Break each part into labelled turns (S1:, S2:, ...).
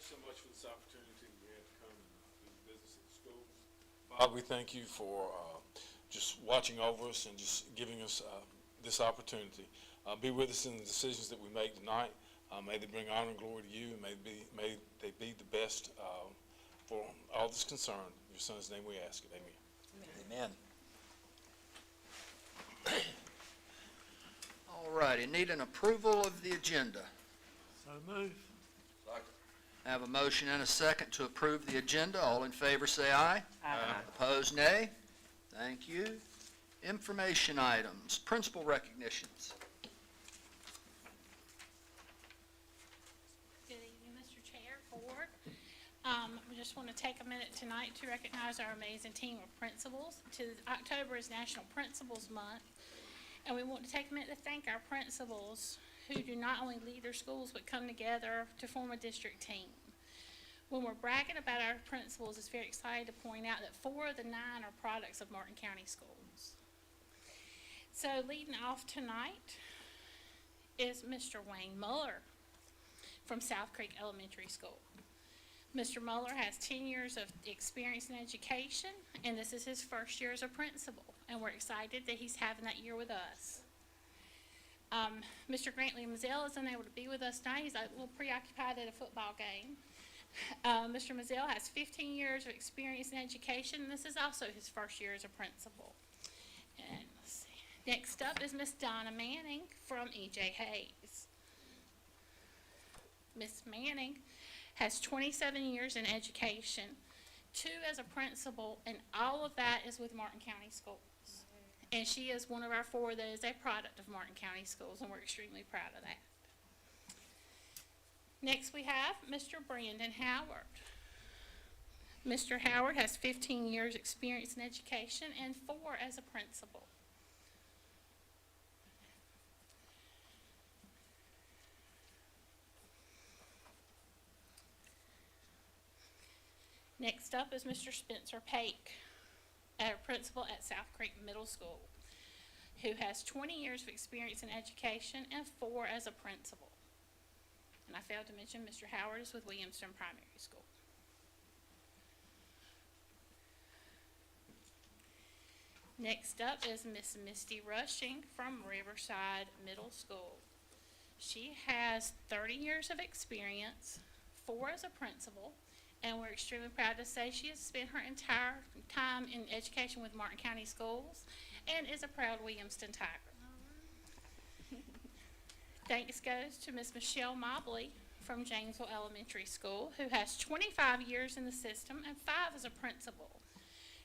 S1: so much for this opportunity we had to come and do business at the schools. Bob, we thank you for just watching over us and just giving us this opportunity. Be with us in the decisions that we make tonight. May they bring honor and glory to you, and may they be the best for all that's concerned. In your son's name we ask it. Amen.
S2: Amen. All righty, need an approval of the agenda.
S3: So move.
S2: I have a motion and a second to approve the agenda. All in favor say aye.
S3: Aye.
S2: Opposed, nay. Thank you. Information items, principal recognitions.
S4: Good evening, Mr. Chair, Board. We just want to take a minute tonight to recognize our amazing team of principals. October is National Principals Month, and we want to take a minute to thank our principals who do not only lead their schools but come together to form a district team. When we're bragging about our principals, it's very exciting to point out that 4 of the 9 are products of Martin County Schools. So leading off tonight is Mr. Wayne Muller from South Creek Elementary School. Mr. Muller has 10 years of experience in education, and this is his first year as a principal, and we're excited that he's having that year with us. Mr. Grantley Mazzell is unable to be with us tonight. He's a little preoccupied at a football game. Mr. Mazzell has 15 years of experience in education, and this is also his first year as a principal. And let's see. Next up is Miss Donna Manning from E.J. Hayes. Miss Manning has 27 years in education, 2 as a principal, and all of that is with Martin County Schools. And she is one of our 4 that is a product of Martin County Schools, and we're extremely proud of that. Next we have Mr. Brandon Howard. Mr. Howard has 15 years experience in education and 4 as a principal. Next up is Mr. Spencer Pake, a principal at South Creek Middle School, who has 20 years of experience in education and 4 as a principal. And I failed to mention Mr. Howard is with Williamston Primary School. Next up is Miss Misty Rushing from Riverside Middle School. She has 30 years of experience, 4 as a principal, and we're extremely proud to say she has spent her entire time in education with Martin County Schools and is a proud Williamston Tiger. Thanks goes to Miss Michelle Mobley from Janesville Elementary School, who has 25 years in the system and 5 as a principal.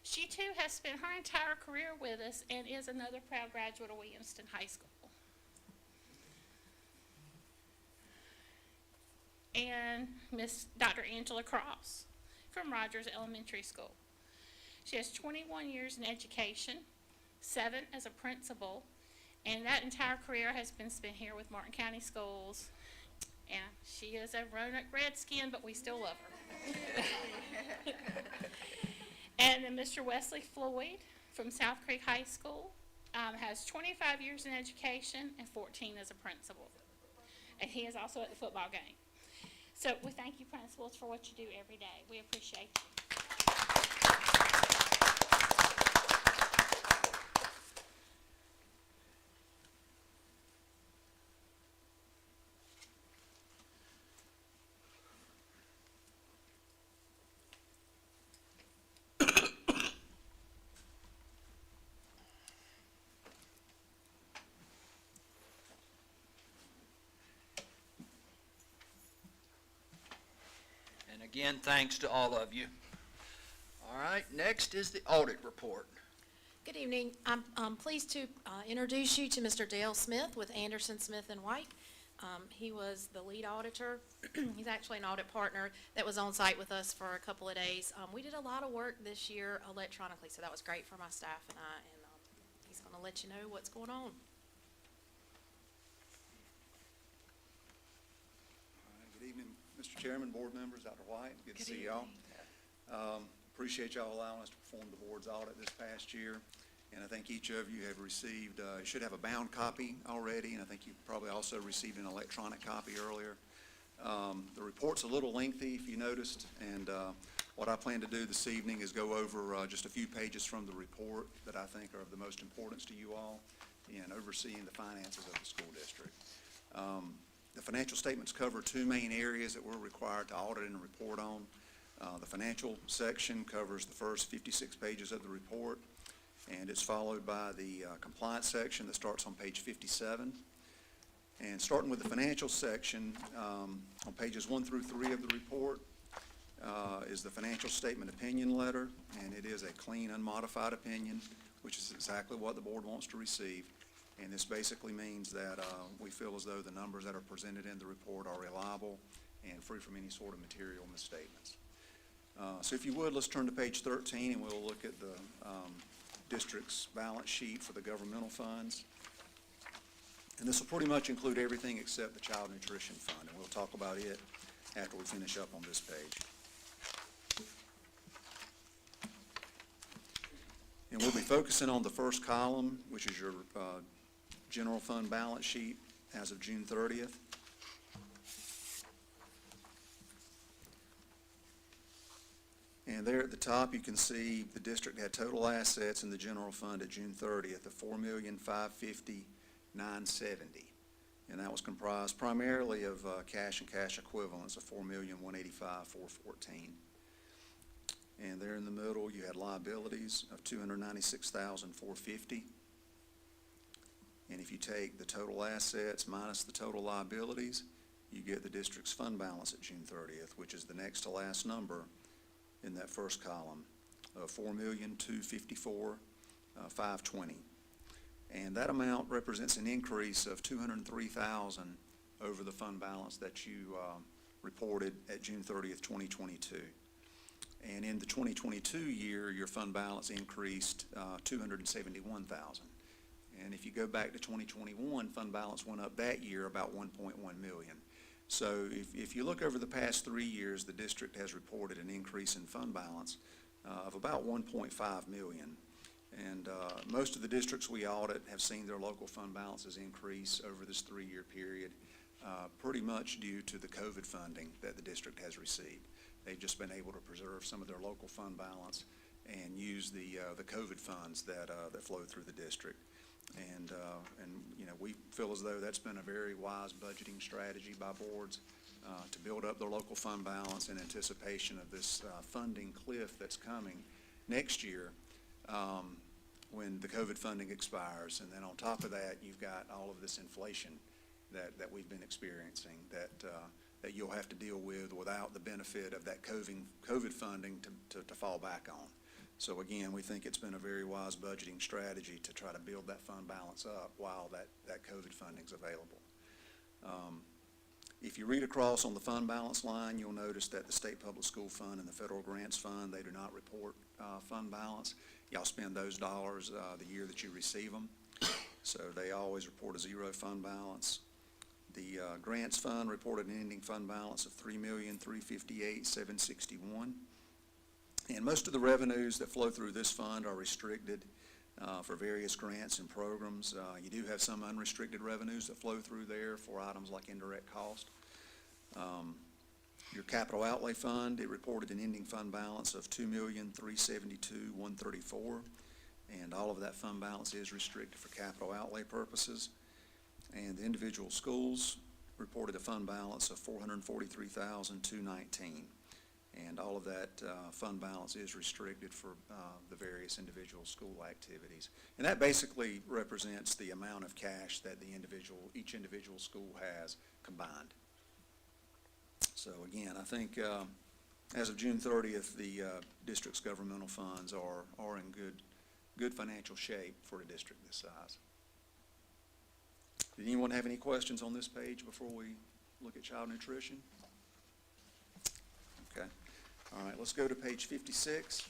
S4: She too has spent her entire career with us and is another proud graduate of Williamston High School. And Miss Dr. Angela Cross from Rogers Elementary School. She has 21 years in education, 7 as a principal, and that entire career has been spent here with Martin County Schools. And she is a Roanoke Redskin, but we still love her. And then Mr. Wesley Floyd from South Creek High School has 25 years in education and 14 as a principal. And he is also at the football game. So we thank you, principals, for what you do every day. We appreciate you.
S2: Again, thanks to all of you. All right, next is the audit report.
S5: Good evening. I'm pleased to introduce you to Mr. Dale Smith with Anderson, Smith & White. He was the lead auditor. He's actually an audit partner that was on site with us for a couple of days. We did a lot of work this year electronically, so that was great for my staff and I, and he's going to let you know what's going on.
S6: Good evening, Mr. Chairman, board members, Dr. White. Good to see y'all. Appreciate y'all allowing us to perform the board's audit this past year. And I think each of you have received, you should have a bound copy already, and I think you probably also received an electronic copy earlier. The report's a little lengthy, if you noticed, and what I plan to do this evening is go over just a few pages from the report that I think are of the most importance to you all in overseeing the finances of the school district. The financial statements cover two main areas that we're required to audit and report on. The financial section covers the first 56 pages of the report, and it's followed by the compliance section that starts on page 57. And starting with the financial section, on pages 1 through 3 of the report is the financial statement opinion letter, and it is a clean, unmodified opinion, which is exactly what the board wants to receive. And this basically means that we feel as though the numbers that are presented in the report are reliable and free from any sort of material misstatements. So if you would, let's turn to page 13, and we'll look at the district's balance sheet for the governmental funds. And this will pretty much include everything except the Child Nutrition Fund, and we'll talk about it after we finish up on this page. And we'll be focusing on the first column, which is your general fund balance sheet as of June 30th. And there at the top, you can see the district had total assets in the general fund at June 30th of $4,550,970, and that was comprised primarily of cash and cash equivalents of $4,185,414. And there in the middle, you had liabilities of $296,450. And if you take the total assets minus the total liabilities, you get the district's fund balance at June 30th, which is the next to last number in that first column of $4,254,520. And that amount represents an increase of $203,000 over the fund balance that you reported at June 30th, 2022. And in the 2022 year, your fund balance increased $271,000. And if you go back to 2021, fund balance went up that year about $1.1 million. So if you look over the past 3 years, the district has reported an increase in fund balance of about $1.5 million. And most of the districts we audit have seen their local fund balances increase over this 3-year period, pretty much due to the COVID funding that the district has received. They've just been able to preserve some of their local fund balance and use the COVID funds that flow through the district. And you know, we feel as though that's been a very wise budgeting strategy by boards to build up their local fund balance in anticipation of this funding cliff that's coming next year when the COVID funding expires. And then on top of that, you've got all of this inflation that we've been experiencing that you'll have to deal with without the benefit of that COVID funding to fall back on. So again, we think it's been a very wise budgeting strategy to try to build that fund balance up while that COVID funding's available. If you read across on the fund balance line, you'll notice that the State Public School Fund and the Federal Grants Fund, they do not report fund balance. Y'all spend those dollars the year that you receive them. So they always report a zero fund balance. The Grants Fund reported an ending fund balance of $3,358,761. And most of the revenues that flow through this fund are restricted for various grants and programs. You do have some unrestricted revenues that flow through there for items like indirect cost. Your capital outlay fund, it reported an ending fund balance of $2,372,134, and all of that fund balance is restricted for capital outlay purposes. And the individual schools reported a fund balance of $443,219. And all of that fund balance is restricted for the various individual school activities. And that basically represents the amount of cash that each individual school has combined. So again, I think as of June 30th, the district's governmental funds are in good financial shape for a district this size. Did anyone have any questions on this page before we look at child nutrition? Okay. All right, let's go to page 56.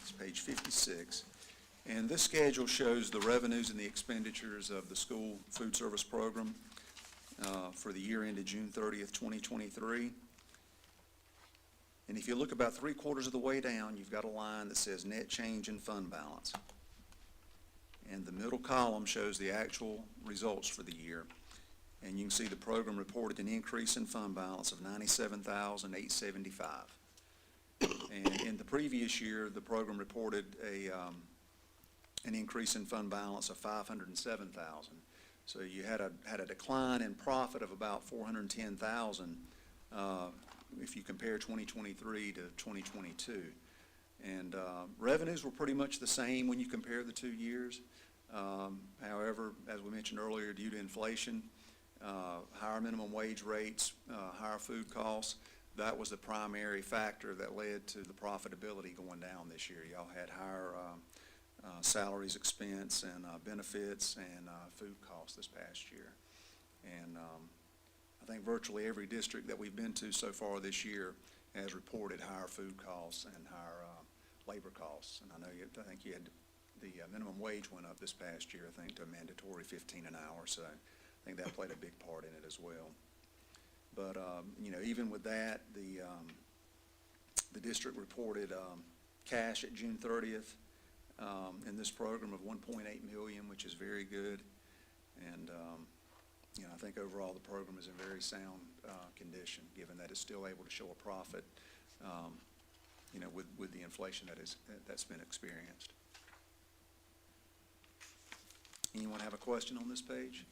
S6: It's page 56. And this schedule shows the revenues and the expenditures of the school food service program. for the year ended June 30th, 2023. And if you look about 3/4 of the way down, you've got a line that says net change in fund balance. And the middle column shows the actual results for the year. And you can see the program reported an increase in fund balance of $97,875. And in the previous year, the program reported an increase in fund balance of $507,000. So you had a decline in profit of about $410,000 if you compare 2023 to 2022. And revenues were pretty much the same when you compare the 2 years. However, as we mentioned earlier, due to inflation, higher minimum wage rates, higher food costs, that was the primary factor that led to the profitability going down this year. Y'all had higher salaries expense and benefits and food costs this past year. And I think virtually every district that we've been to so far this year has reported higher food costs and higher labor costs. And I know I think you had the minimum wage went up this past year, I think, to a mandatory $15 an hour. So I think that played a big part in it as well. But you know, even with that, the district reported cash at June 30th in this program of $1.8 million, which is very good. And you know, I think overall the program is in very sound condition, given that it's still able to show a profit, you know, with the inflation that's been experienced. Anyone have a question on this page?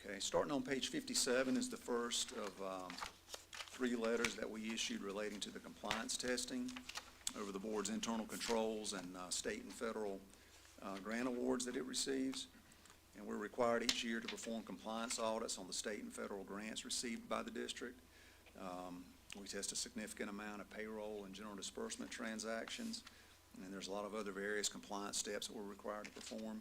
S6: Okay, starting on page 57 is the first of 3 letters that we issued relating to the compliance testing over the board's internal controls and state and federal grant awards that it receives. And we're required each year to perform compliance audits on the state and federal grants received by the district. We test a significant amount of payroll and general disbursement transactions, and there's a lot of other various compliance steps that we're required to perform.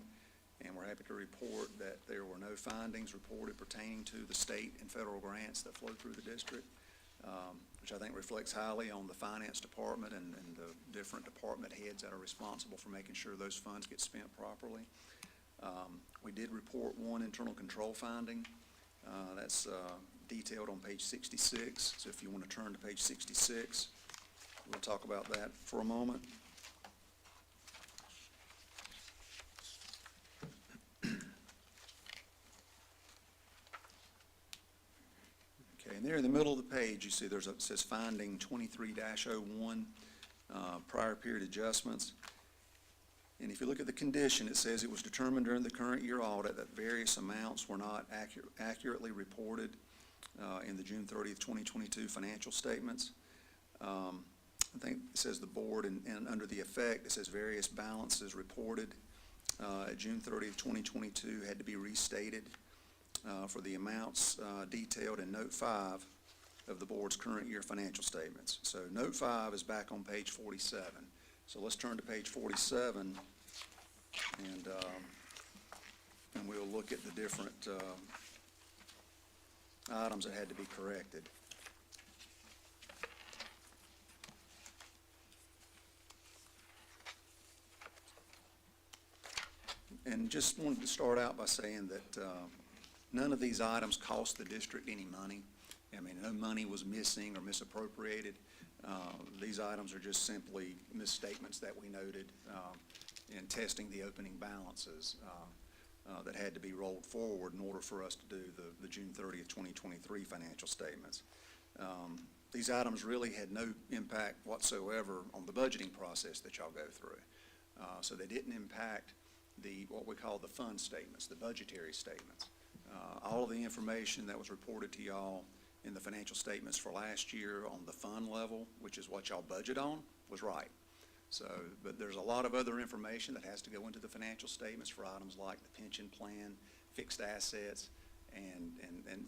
S6: And we're happy to report that there were no findings reported pertaining to the state and federal grants that flow through the district, which I think reflects highly on the finance department and the different department heads that are responsible for making sure those funds get spent properly. We did report one internal control finding. That's detailed on page 66. So if you want to turn to page 66, we'll talk about that for a moment. Okay, and there in the middle of the page, you see it says finding 23-01, prior period adjustments. And if you look at the condition, it says it was determined during the current year audit that various amounts were not accurately reported in the June 30th, 2022 financial statements. I think it says the board, and under the effect, it says various balances reported at June 30th, 2022 had to be restated for the amounts detailed in Note 5 of the board's current year financial statements. So Note 5 is back on page 47. So let's turn to page 47, and we'll look at the different items that had to be corrected. And just wanted to start out by saying that none of these items cost the district any money. I mean, no money was missing or misappropriated. These items are just simply misstatements that we noted in testing the opening balances that had to be rolled forward in order for us to do the June 30th, 2023 financial statements. These items really had no impact whatsoever on the budgeting process that y'all go through. So they didn't impact what we call the fund statements, the budgetary statements. All of the information that was reported to y'all in the financial statements for last year on the fund level, which is what y'all budget on, was right. So, but there's a lot of other information that has to go into the financial statements for items like the pension plan, fixed assets, and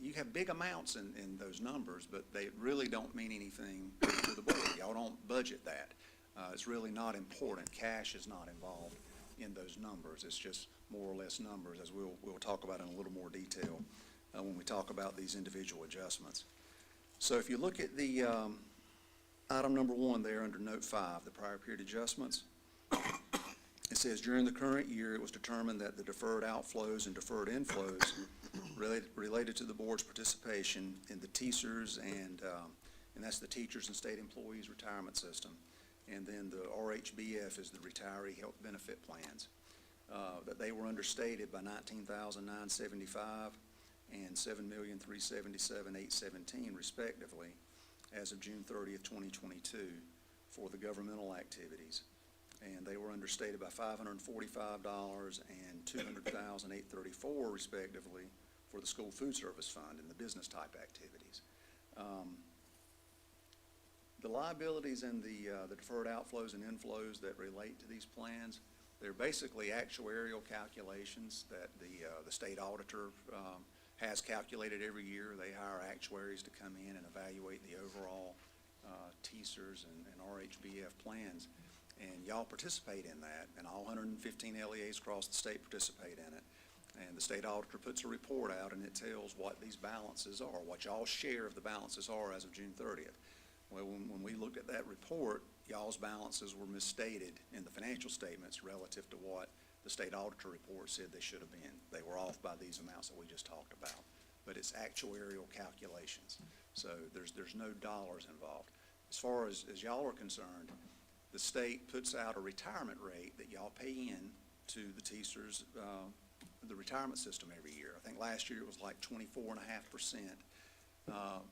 S6: you have big amounts in those numbers, but they really don't mean anything to the board. Y'all don't budget that. It's really not important. Cash is not involved in those numbers. It's just more or less numbers, as we'll talk about in a little more detail when we talk about these individual adjustments. So if you look at the item number 1 there under Note 5, the prior period adjustments, It says, during the current year, it was determined that the deferred outflows and deferred inflows related to the board's participation in the TSERS and that's the Teachers and State Employees Retirement System, and then the RHBF is the Retiree Health Benefit Plans, that they were understated by $19,975 and $7,377,817 respectively as of June 30th, 2022 for the governmental activities. And they were understated by $545 and $200,834 respectively for the school food service fund and the business type activities. The liabilities and the deferred outflows and inflows that relate to these plans, they're basically actuarial calculations that the state auditor has calculated every year. They hire actuaries to come in and evaluate the overall TSERS and RHBF plans. And y'all participate in that, and all 115 LEAs across the state participate in it. And the state auditor puts a report out, and it tells what these balances are, what y'all's share of the balances are as of June 30th. Well, when we looked at that report, y'all's balances were misstated in the financial statements relative to what the state auditor report said they should have been. They were off by these amounts that we just talked about. But it's actuarial calculations, so there's no dollars involved. As far as y'all are concerned, the state puts out a retirement rate that y'all pay in to the TSERS, the retirement system every year. I think last year it was like 24.5%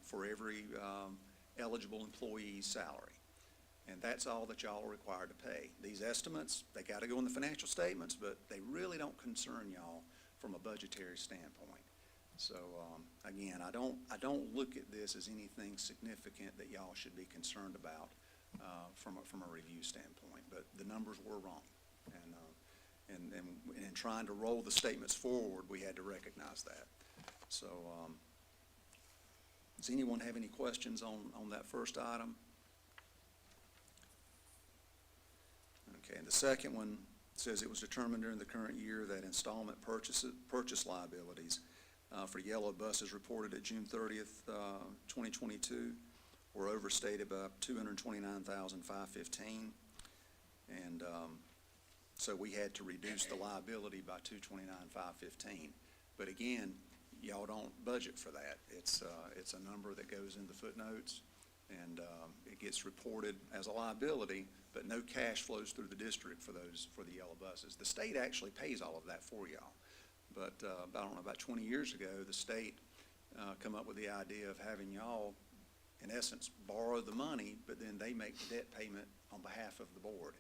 S6: for every eligible employee's salary. And that's all that y'all are required to pay. These estimates, they got to go in the financial statements, but they really don't concern y'all from a budgetary standpoint. So again, I don't look at this as anything significant that y'all should be concerned about from a review standpoint. But the numbers were wrong, and in trying to roll the statements forward, we had to recognize that. So does anyone have any questions on that first item? Okay, and the second one says it was determined during the current year that installment purchase liabilities for yellow buses reported at June 30th, 2022 were overstated by $229,515, and so we had to reduce the liability by $229,515. But again, y'all don't budget for that. It's a number that goes in the footnotes, and it gets reported as a liability, but no cash flows through the district for the yellow buses. The state actually pays all of that for y'all. But I don't know, about 20 years ago, the state come up with the idea of having y'all, in essence, borrow the money, but then they make the debt payment on behalf of the board.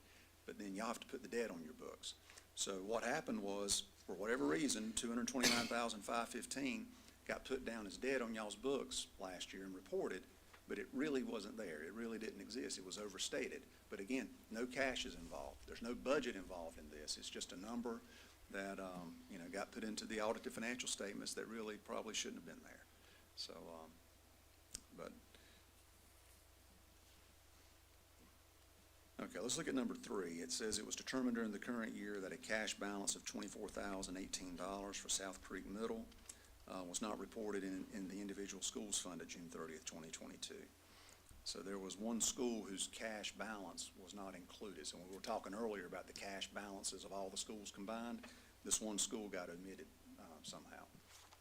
S6: But then y'all have to put the debt on your books. So what happened was, for whatever reason, $229,515 got put down as debt on y'all's books last year and reported, but it really wasn't there. It really didn't exist. It was overstated. But again, no cash is involved. There's no budget involved in this. It's just a number that got put into the audited financial statements that really probably shouldn't have been there. So, okay, let's look at number 3. It says it was determined during the current year that a cash balance of $24,018 for South Creek Middle was not reported in the individual schools fund at June 30th, 2022. So there was one school whose cash balance was not included. So when we were talking earlier about the cash balances of all the schools combined, this one school got omitted somehow.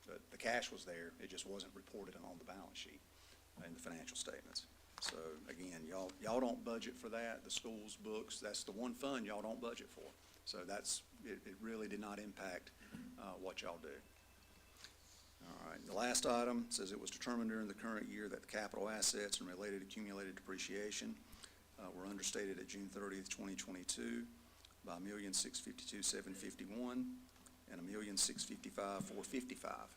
S6: But the cash was there, it just wasn't reported on the balance sheet in the financial statements. So again, y'all don't budget for that. The school's books, that's the one fund y'all don't budget for. So it really did not impact what y'all do. All right, the last item says it was determined during the current year that the capital assets and related accumulated depreciation were understated at June 30th, 2022 by $1,652,751 and $1,655,455.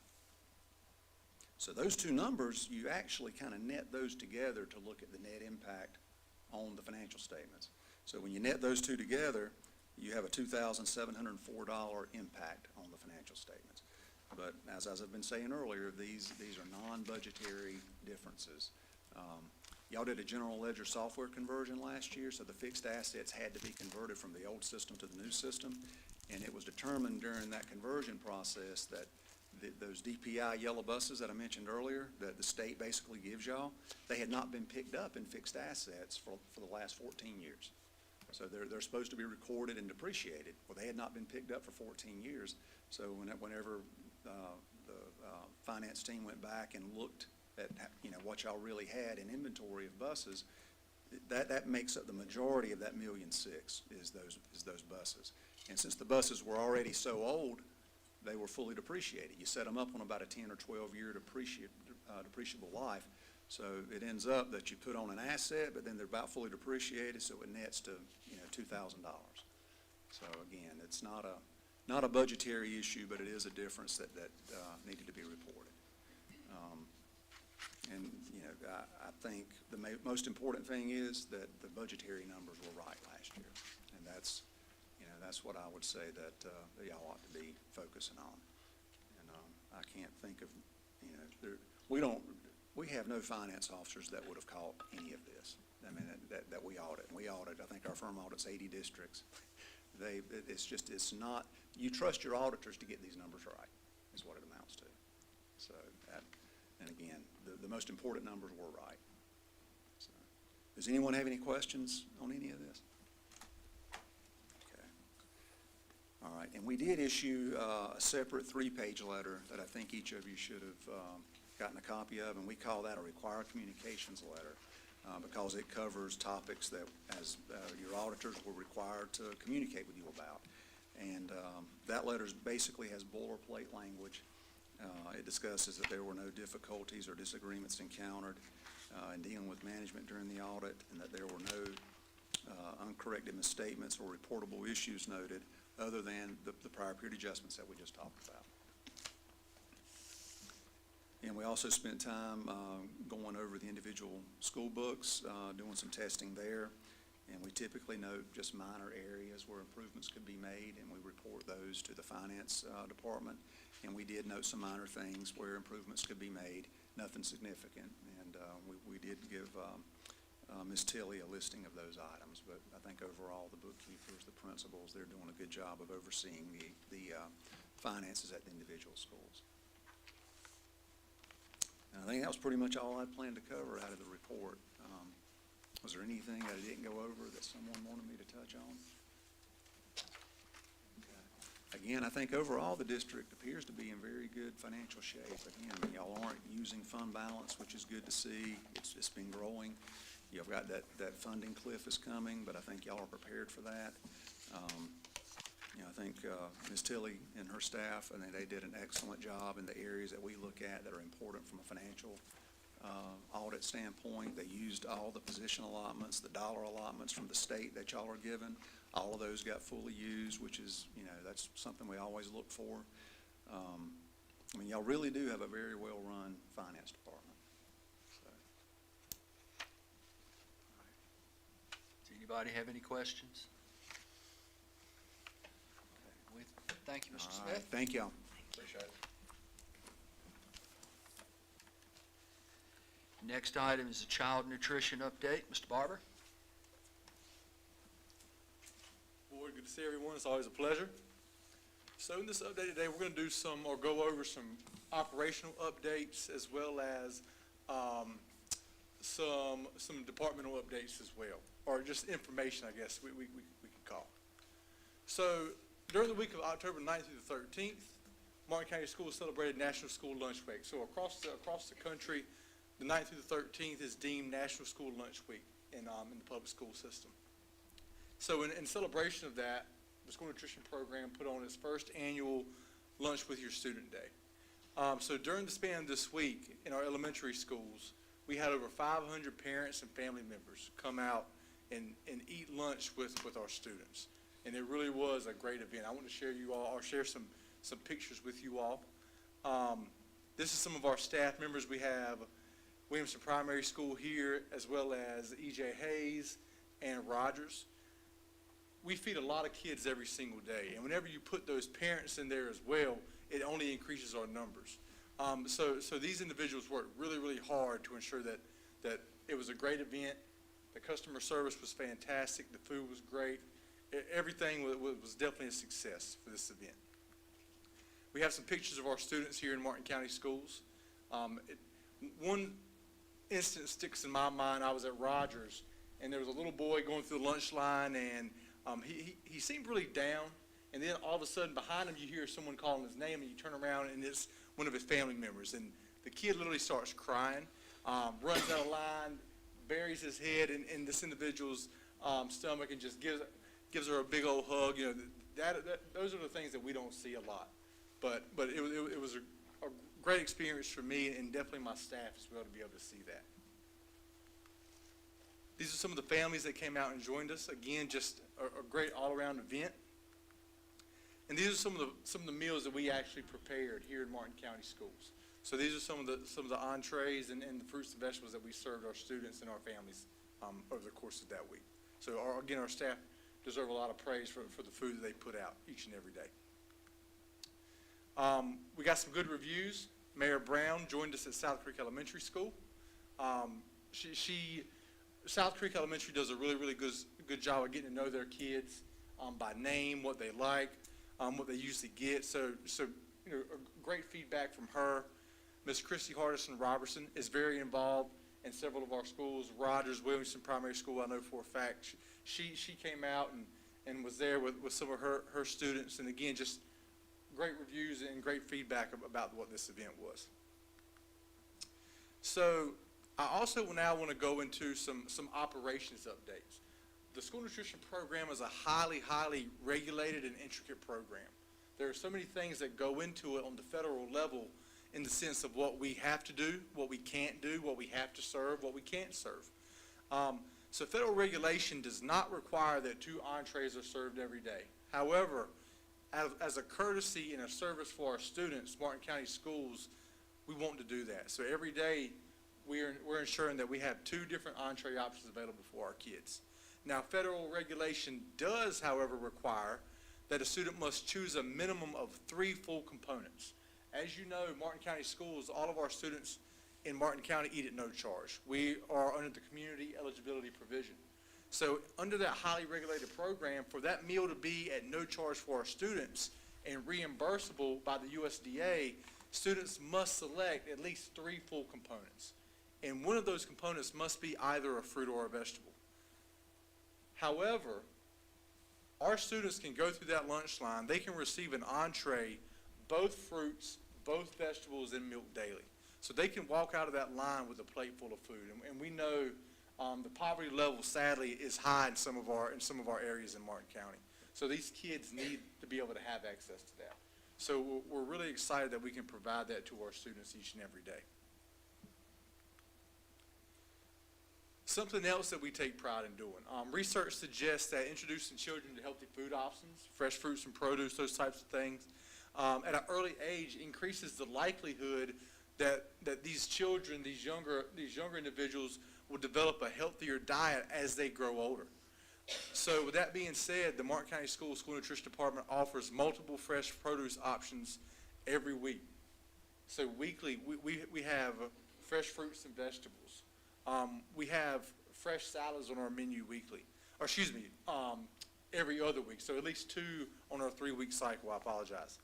S6: So those two numbers, you actually kind of net those together to look at the net impact on the financial statements. So when you net those two together, you have a $2,704 impact on the financial statements. But as I've been saying earlier, these are non-budgetary differences. Y'all did a general ledger software conversion last year, so the fixed assets had to be converted from the old system to the new system, and it was determined during that conversion process that those DPI yellow buses that I mentioned earlier, that the state basically gives y'all, they had not been picked up in fixed assets for the last 14 years. So they're supposed to be recorded and depreciated. Well, they had not been picked up for 14 years. So whenever the finance team went back and looked at, what y'all really had in inventory of buses, that makes up the majority of that $1.6 million is those buses. And since the buses were already so old, they were fully depreciated. You set them up on about a 10 or 12 year depreciable life. So it ends up that you put on an asset, but then they're about fully depreciated, so it nets to, $2,000. So again, it's not a budgetary issue, but it is a difference that needed to be reported. And, I think the most important thing is that the budgetary numbers were right last year. And that's what I would say that y'all ought to be focusing on. And I can't think of, we have no finance officers that would have caught any of this. I mean, that we audit. And we audit, I think our firm audits 80 districts. It's not, you trust your auditors to get these numbers right, is what it amounts to. So, and again, the most important numbers were right. So, does anyone have any questions on any of this? Okay. All right, and we did issue a separate 3-page letter that I think each of you should have gotten a copy of, and we call that a required communications letter because it covers topics that as your auditors were required to communicate with you about. And that letter basically has boilerplate language. It discusses that there were no difficulties or disagreements encountered in dealing with management during the audit, and that there were no uncorrected misstatements or reportable issues noted other than the prior period adjustments that we just talked about. And we also spent time going over the individual school books, doing some testing there. And we typically note just minor areas where improvements could be made, and we report those to the finance department. And we did note some minor things where improvements could be made, nothing significant. And we did give Ms. Tilley a listing of those items. But I think overall the bookkeepers, the principals, they're doing a good job of overseeing the finances at the individual schools. And I think that was pretty much all I planned to cover out of the report. Was there anything that I didn't go over that someone wanted me to touch on? Okay. Again, I think overall the district appears to be in very good financial shape. Again, y'all aren't using fund balance, which is good to see. It's been growing. You've got that funding cliff is coming, but I think y'all are prepared for that. I think Ms. Tilley and her staff, I think they did an excellent job in the areas that we look at that are important from a financial audit standpoint. They used all the position allotments, the dollar allotments from the state that y'all are given. All of those got fully used, which is, that's something we always look for. I mean, y'all really do have a very well-run finance department. So.
S2: Does anybody have any questions? Okay. Thank you, Mr.
S6: All
S2: Smith.
S6: right. Thank y'all.
S2: Appreciate it. Next item is the child nutrition update. Mr. Barber?
S3: Board, good to see everyone. It's always a pleasure. So in this update today, we're going to do go over some operational updates as well as some departmental updates as well, or just information, I guess we could call. So during the week of October 9th through the 13th, Martin County Schools celebrated National School Lunch Week. So across the country, the 9th through the 13th is deemed National School Lunch Week in the public school system. So in celebration of that, the school nutrition program put on its first annual Lunch with Your Student Day. So during the span of this week in our elementary schools, we had over 500 parents and family members come out and eat lunch with our students. And it really was a great event. I want to share some pictures with you all. This is some of our staff members. We have Williamston Primary School here, as well as E.J. Hayes and Rogers. We feed a lot of kids every single day, and whenever you put those parents in there as well, it only increases our numbers. So these individuals worked really, really hard to ensure that it was a great event. The customer service was fantastic. The food was great. Everything was definitely a success for this event. We have some pictures of our students here in Martin County Schools. One instance sticks in my mind. I was at Rogers, and there was a little boy going through the lunch line, and he seemed really down. And then all of a sudden, behind him, you hear someone calling his name, and you turn around, and it's one of his family members. And the kid literally starts crying, runs out of line, buries his head in this individual's stomach, and just gives her a big old hug. You know, those are the things that we don't see a lot. But it was a great experience for me, and definitely my staff as well, to be able to see that. These are some of the families that came out and joined us. Again, just a great all-around event. And these are some of the meals that we actually prepared here in Martin County Schools. So these are some of the entrees and the fruits and vegetables that we served our students and our families over the course of that week. So again, our staff deserve a lot of praise for the food that they put out each and every day. We got some good reviews. Mayor Brown joined us at South Creek Elementary School. South Creek Elementary does a really good job of getting to know their kids by name, what they like, what they usually get. So you know, great feedback from her. Miss Christy Hardison Robertson is very involved in several of our schools. Rogers, Williamston Primary School, I know for a fact. She came out and was there with some of her students, and again, just great reviews and great feedback about what this event was. So I also now want to go into some operations updates. The school nutrition program is a highly regulated and intricate program. There are so many things that go into it on the federal level in the sense of what we have to do, what we can't do, what we have to serve, what we can't serve. So federal regulation does not require that 2 entrees are served every day. However, as a courtesy and a service for our students, Martin County Schools, we want to do that. So every day we're ensuring that we have 2 different entree options available for our kids. Now, federal regulation does, however, require that a student must choose a minimum of 3 full components. As you know, Martin County Schools, all of our students in Martin County eat at no charge. We are under the community eligibility provision. So under that highly regulated program, for that meal to be at no charge for our students and reimbursable by the USDA, students must select at least 3 full components. And one of those components must be either a fruit or a vegetable. However, our students can go through that lunch line. They can receive an entree, both fruits, both vegetables, and milk daily. So they can walk out of that line with a plate full of food. And we know the poverty level, sadly, is high in some of our areas in Martin County. So these kids need to be able to have access to that. So we're really excited that we can provide that to our students each and every day. Something else that we take pride in doing. Research suggests that introducing children to healthy food options, fresh fruits and produce, those types of things, at an early age increases the likelihood that these children, these younger individuals, will develop a healthier diet as they grow older. So with that being said, the Martin County School Nutrition Department offers multiple fresh produce options every week. So weekly, we have fresh fruits and vegetables. We have fresh salads on our menu weekly, or excuse me, every other week. So at least 2 on our 3-week cycle, I apologize.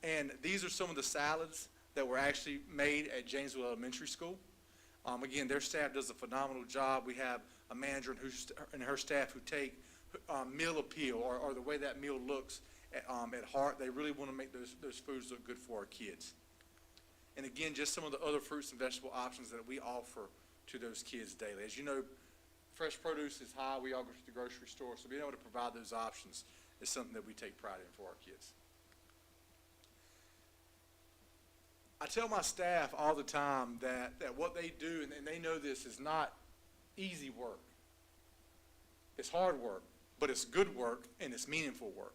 S3: And these are some of the salads that were actually made at Janesville Elementary School. Again, their staff does a phenomenal job. We have a manager and her staff who take meal appeal or the way that meal looks at heart. They really want to make those foods look good for our kids. And again, just some of the other fruits and vegetable options that we offer to those kids daily. As you know, fresh produce is high. We all go to the grocery store, so being able to provide those options is something that we take pride in for our kids. I tell my staff all the time that what they do, and they know this, is not easy work. It's hard work, but it's good work and it's meaningful work.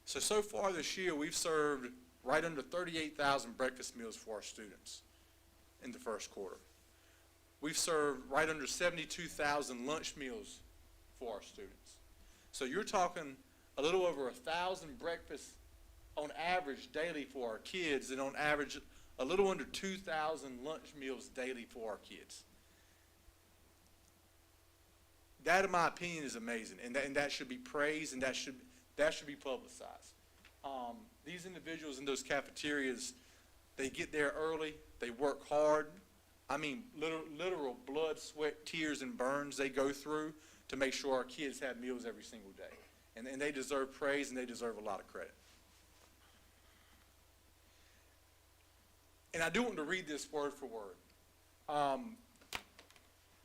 S3: So far this year, we've served right under 38,000 breakfast meals for our students in the first quarter. We've served right under 72,000 lunch meals for our students. So you're talking a little over 1,000 breakfasts on average daily for our kids, and on average a little under 2,000 lunch meals daily for our kids. That, in my opinion, is amazing, and that should be praised, and that should be publicized. These individuals in those cafeterias, they get there early, they work hard. I mean, literal blood, sweat, tears, and burns they go through to make sure our kids have meals every single day. And they deserve praise, and they deserve a lot of credit. And I do want to read this word for word.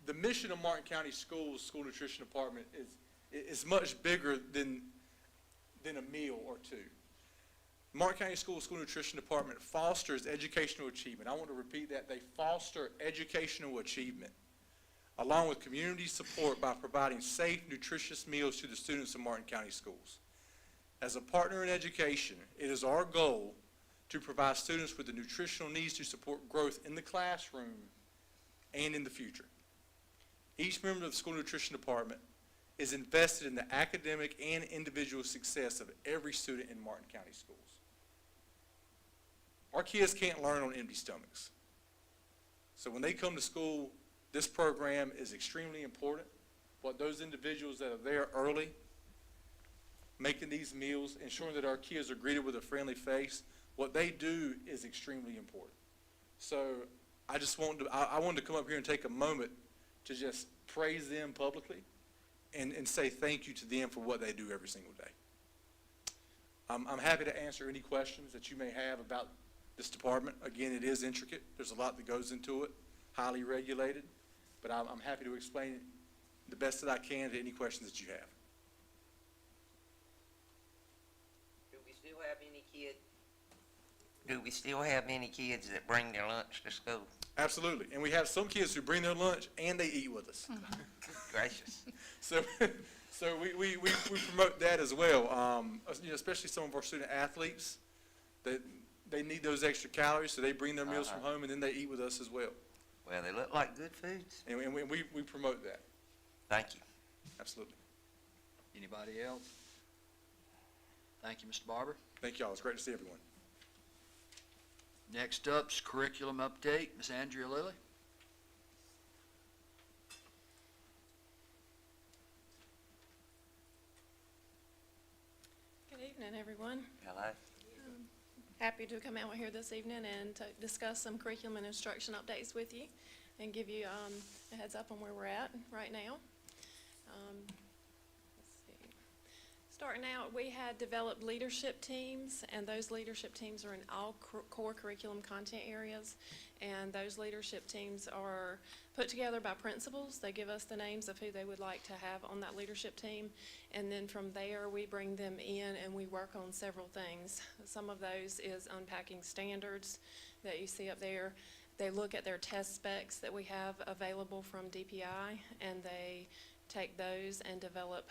S3: The mission of Martin County Schools School Nutrition Department is much bigger than a meal or two. Martin County Schools School Nutrition Department fosters educational achievement. I want to repeat that. They foster educational achievement, along with community support by providing safe, nutritious meals to the students of Martin County Schools. As a partner in education, it is our goal to provide students with the nutritional needs to support growth in the classroom and in the future. Each member of the School Nutrition Department is invested in the academic and individual success of every student in Martin County Schools. Our kids can't learn on empty stomachs. So when they come to school, this program is extremely important. But those individuals that are there early, making these meals, ensuring that our kids are greeted with a friendly face, what they do is extremely important. So I wanted to come up here and take a moment to just praise them publicly and say thank you to them for what they do every single day. I'm happy to answer any questions that you may have about this department. Again, it is intricate. There's a lot that goes into it, highly regulated, but I'm happy to explain it the best that I can to any questions that you have.
S7: Do we still have any kids that bring their lunch to school?
S3: Absolutely. And we have some kids who bring their lunch and they eat with us.
S7: Gracious.
S3: So we promote that as well. Especially some of our student athletes, they need those extra calories, so they bring their meals from home and then they eat with us as well.
S7: Well, they look like good foods.
S3: And we promote that.
S7: Thank you.
S3: Absolutely.
S2: Anybody else? Thank you, Mr. Barber.
S3: Thank y'all. It's great to see everyone.
S2: Next up's curriculum update, Ms. Andrea Lilly.
S8: Good evening, everyone.
S7: Hello.
S8: Happy to come out here this evening and to discuss some curriculum and instruction updates with you and give you a heads up on where we're at right now. Let's see. Starting out, we had developed leadership teams, and those leadership teams are in all core curriculum content areas, and those leadership teams are put together by principals. They give us the names of who they would like to have on that leadership team, and then from there we bring them in and we work on several things. Some of those is unpacking standards that you see up there. They look at their test specs that we have available from DPI, and they take those and develop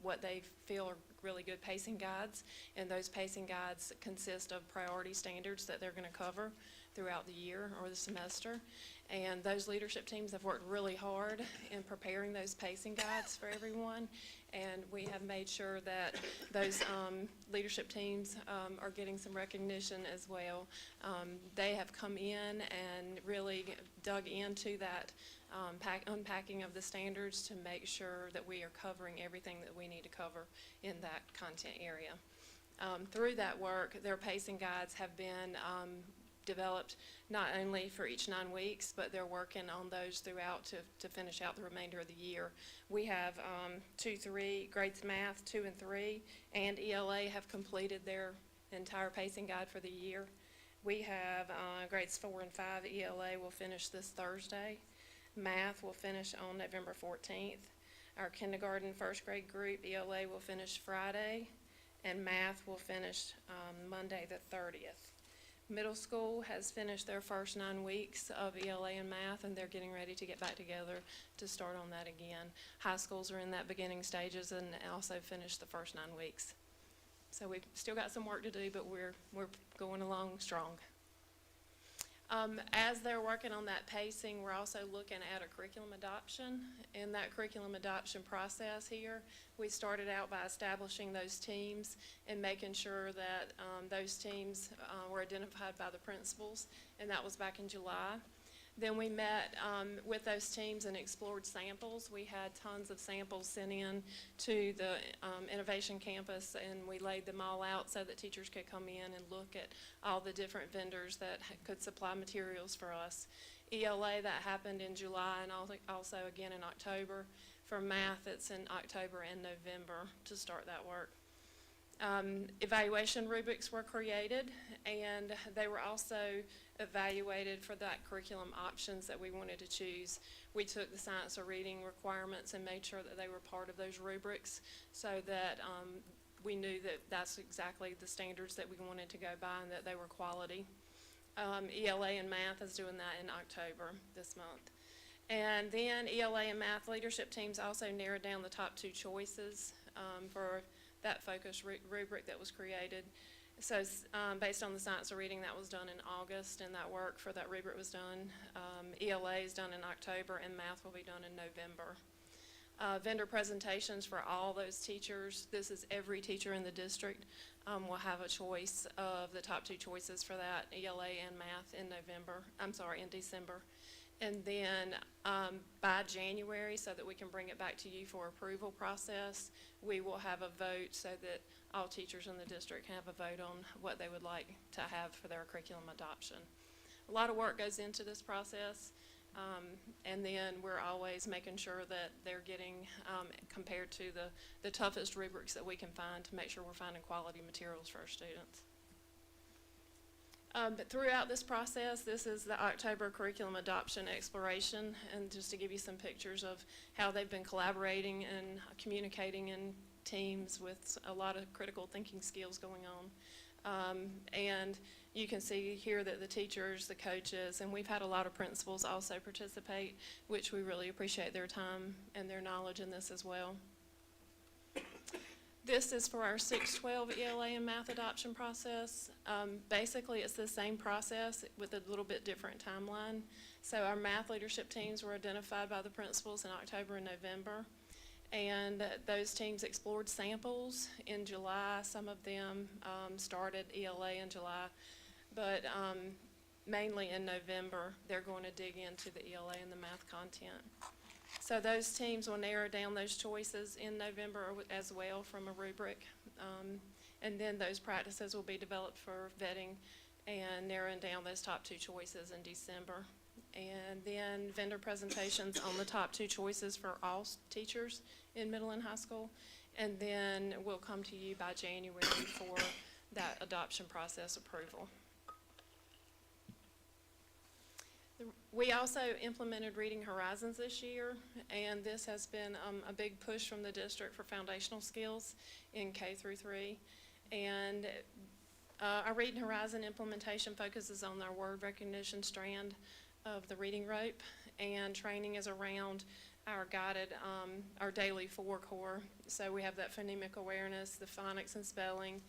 S8: what they feel are really good pacing guides, and those pacing guides consist of priority standards that they're going to cover throughout the year or the semester. And those leadership teams have worked really hard in preparing those pacing guides for everyone, and we have made sure that those leadership teams are getting some recognition as well. They have come in and really dug into that unpacking of the standards to make sure that we are covering everything that we need to cover in that content area. Through that work, their pacing guides have been developed not only for each 9 weeks, but they're working on those throughout to finish out the remainder of the year. We have 2-3 grades math, 2 and 3, and ELA have completed their entire pacing guide for the year. We have grades 4 and 5, ELA will finish this Thursday. Math will finish on November 14th. Our kindergarten first grade group, ELA, will finish Friday, and math will finish Monday the 30th. Middle school has finished their first 9 weeks of ELA and math, and they're getting ready to get back together to start on that again. High schools are in that beginning stages and also finished the first 9 weeks. So we've still got some work to do, but we're going along strong. As they're working on that pacing, we're also looking at a curriculum adoption. In that curriculum adoption process here, we started out by establishing those teams and making sure that those teams were identified by the principals, and that was back in July. Then we met with those teams and explored samples. We had tons of samples sent in to the Innovation Campus, and we laid them all out so that teachers could come in and look at all the different vendors that could supply materials for us. ELA, that happened in July, and also again in October. For math, it's in October and November to start that work. Evaluation rubrics were created, and they were also evaluated for that curriculum options that we wanted to choose. We took the science or reading requirements and made sure that they were part of those rubrics so that we knew that that's exactly the standards that we wanted to go by and that they were quality. ELA and math is doing that in October this month. And then ELA and math leadership teams also narrowed down the top 2 choices for that focus rubric that was created. So based on the science of reading, that was done in August, and that work for that rubric was done. ELA is done in October, and math will be done in November. Vendor presentations for all those teachers. This is every teacher in the district will have a choice of the top 2 choices for that, ELA and math, in December. And then by January, so that we can bring it back to you for approval process, we will have a vote so that all teachers in the district can have a vote on what they would like to have for their curriculum adoption. A lot of work goes into this process, and then we're always making sure that they're getting compared to the toughest rubrics that we can find to make sure we're finding quality materials for our students. But throughout this process, this is the October curriculum adoption exploration, and just to give you some pictures of how they've been collaborating and communicating in teams with a lot of critical thinking skills going on. And you can see here that the teachers, the coaches, and we've had a lot of principals also participate, which we really appreciate their time and their knowledge in this as well. This is for our 6-12 ELA and math adoption process. Basically, it's the same process with a little bit different timeline. So our math leadership teams were identified by the principals in October and November. And those teams explored samples in July. Some of them started ELA in July. But mainly in November, they're going to dig into the ELA and the math content. So those teams will narrow down those choices in November as well from a rubric. And then those practices will be developed for vetting and narrowing down those top 2 choices in December. And then vendor presentations on the top 2 choices for all teachers in middle and high school. And then we'll come to you by January for that adoption process approval. We also implemented Reading Horizons this year, and this has been a big push from the district for foundational skills in K through 3. And our Reading Horizon implementation focuses on our word recognition strand of the reading rope, and training is around our guided, our daily 4 core. So we have that phonemic awareness, the phonics and spelling,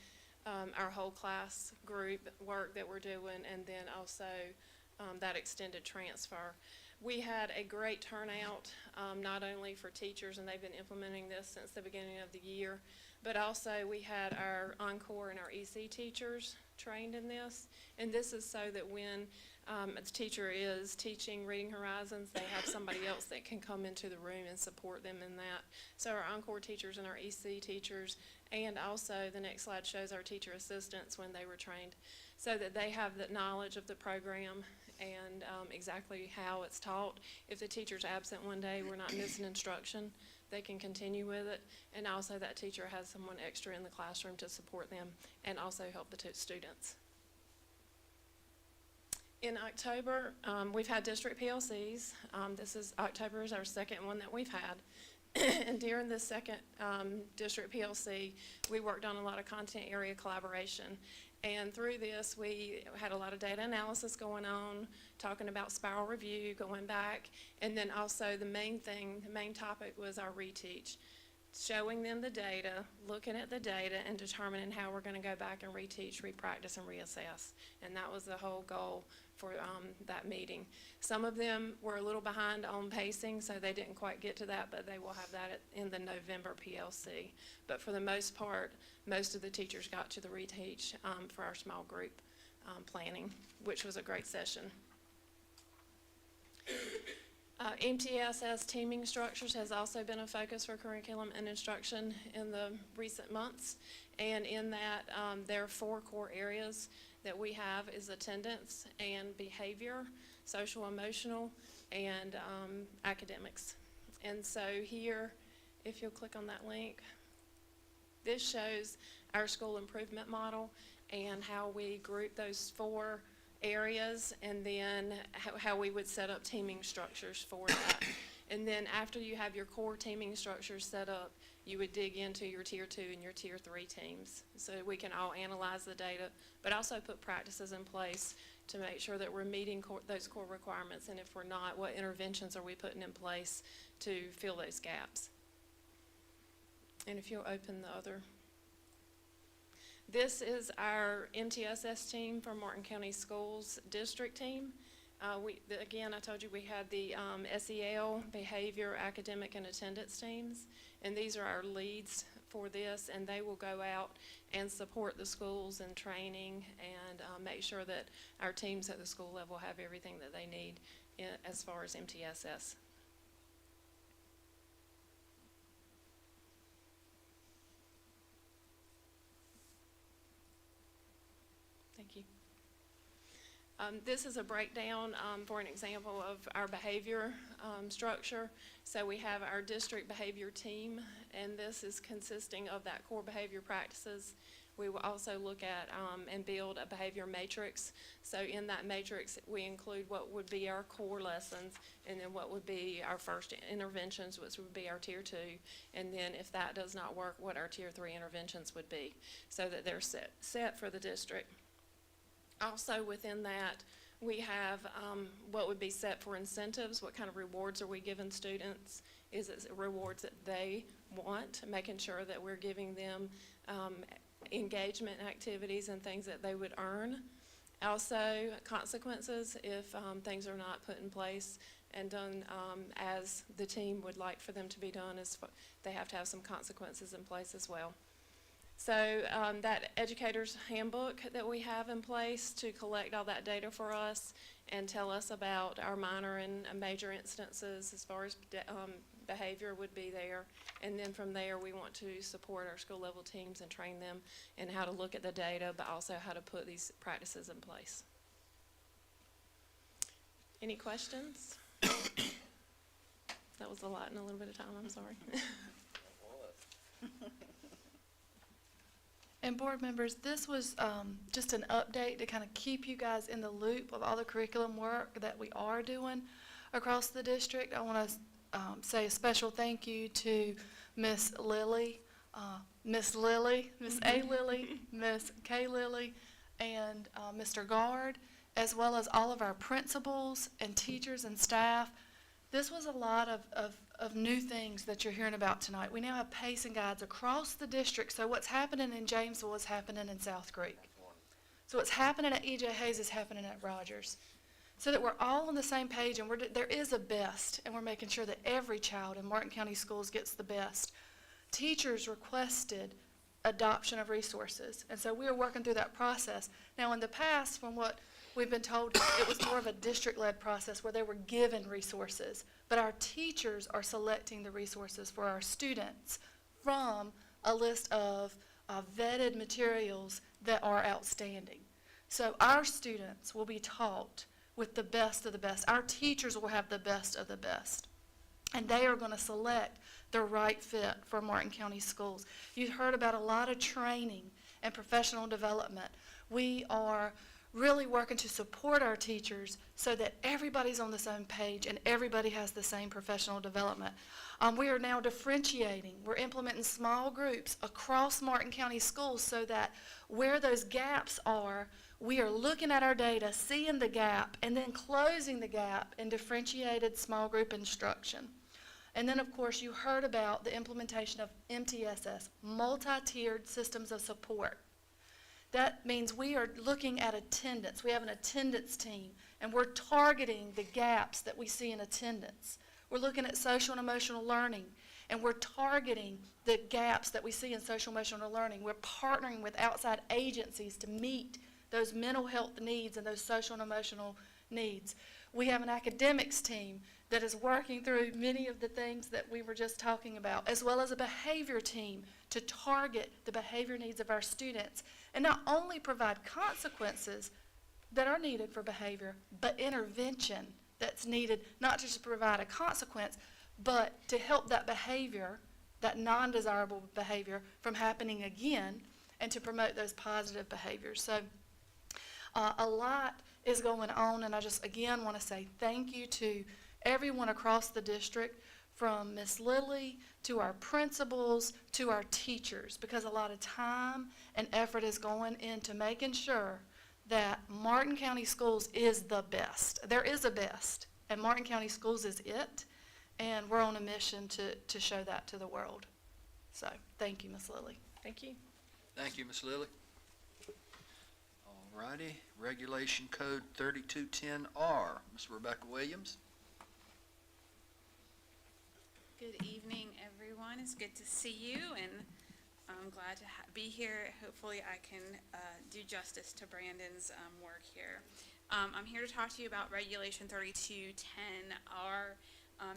S8: our whole class group work that we're doing, and then also that extended transfer. We had a great turnout, not only for teachers, and they've been implementing this since the beginning of the year, but also we had our Encore and our EC teachers trained in this. And this is so that when a teacher is teaching Reading Horizons, they have somebody else that can come into the room and support them in that. So our Encore teachers and our EC teachers, and also the next slide shows our teacher assistants when they were trained, so that they have the knowledge of the program and exactly how it's taught. If the teacher's absent one day, we're not missing instruction, they can continue with it. And also that teacher has someone extra in the classroom to support them and also help the students. In October, we've had district PLCs. October is our second one that we've had. And during the second district PLC, we worked on a lot of content area collaboration. And through this, we had a lot of data analysis going on, talking about spiral review, going back, and then also the main topic was our reteach. Showing them the data, looking at the data, and determining how we're going to go back and reteach, repractice, and reassess. And that was the whole goal for that meeting. Some of them were a little behind on pacing, so they didn't quite get to that, but they will have that in the November PLC. But for the most part, most of the teachers got to the reteach for our small group planning, which was a great session. MTSS teaming structures has also been a focus for curriculum and instruction in the recent months. And in that, there are 4 core areas that we have is attendance and behavior, social emotional, and academics. And so here, if you'll click on that link, this shows our school improvement model and how we group those 4 areas, and then how we would set up teaming structures for that. And then after you have your core teaming structures set up, you would dig into your Tier 2 and your Tier 3 teams. So we can all analyze the data, but also put practices in place to make sure that we're meeting those core requirements, and if we're not, what interventions are we putting in place to fill those gaps. And if you'll open the other. This is our MTSS team for Martin County Schools district team. Again, I told you we had the SEL, behavior, academic, and attendance teams. And these are our leads for this, and they will go out and support the schools in training and make sure that our teams at the school level have everything that they need as far as MTSS. Thank you. This is a breakdown for an example of our behavior structure. So we have our district behavior team, and this is consisting of that core behavior practices. We will also look at and build a behavior matrix. So in that matrix, we include what would be our core lessons, and then what would be our first interventions, which would be our Tier 2, and then if that does not work, what our Tier 3 interventions would be, so that they're set for the district. Also within that, we have what would be set for incentives. What kind of rewards are we giving students? Is it rewards that they want, making sure that we're giving them engagement activities and things that they would earn. Also, consequences if things are not put in place and done as the team would like for them to be done, they have to have some consequences in place as well. So that educator's handbook that we have in place to collect all that data for us and tell us about our minor and major instances as far as behavior would be there. And then from there, we want to support our school level teams and train them in how to look at the data, but also how to put these practices in place. Any questions? That was a lot in a little bit of time, I'm sorry.
S9: And board members, this was just an update to kind of keep you guys in the loop of all the curriculum work that we are doing across the district. I want to say a special thank you to Miss Lily, Miss A. Lily, Miss K. Lily, and Mr. Guard, as well as all of our principals and teachers and staff. This was a lot of new things that you're hearing about tonight. We now have pacing guides across the district, so what's happening in Jamesville is happening in South Creek. So what's happening at E.J. Hayes is happening at Rogers. So that we're all on the same page, and there is a best, and we're making sure that every child in Martin County Schools gets the best. Teachers requested adoption of resources, and so we are working through that process. Now, in the past, from what we've been told, it was more of a district-led process where they were given resources, but our teachers are selecting the resources for our students from a list of vetted materials that are outstanding. So our students will be taught with the best of the best. Our teachers will have the best of the best, and they are going to select the right fit for Martin County Schools. You heard about a lot of training and professional development. We are really working to support our teachers so that everybody's on the same page and everybody has the same professional development. We are now differentiating. We're implementing small groups across Martin County Schools so that where those gaps are, we are looking at our data, seeing the gap, and then closing the gap in differentiated small group instruction. And then, of course, you heard about the implementation of MTSS, multi-tiered systems of support. That means we are looking at attendance. We have an attendance team, and we're targeting the gaps that we see in attendance. We're looking at social and emotional learning, and we're targeting the gaps that we see in social and emotional learning. We're partnering with outside agencies to meet those mental health needs and those social and emotional needs. We have an academics team that is working through many of the things that we were just talking about, as well as a behavior team to target the behavior needs of our students and not only provide consequences that are needed for behavior, but intervention that's needed, not just to provide a consequence, but to help that behavior, that non-desirable behavior, from happening again and to promote those positive behaviors. So a lot is going on, and I just again want to say thank you to everyone across the district, from Miss Lily to our principals to our teachers, because a lot of time and effort is going into making sure that Martin County Schools is the best. There is a best, and Martin County Schools is it, and we're on a mission to show that to the world. So thank you, Miss Lily.
S8: Thank you.
S2: Thank you, Ms. Lilly. All righty, Regulation Code 3210R, Ms. Rebecca Williams.
S10: Good evening, everyone. It's good to see you, and I'm glad to be here. Hopefully, I can do justice to Brandon's work here. I'm here to talk to you about Regulation 3210R.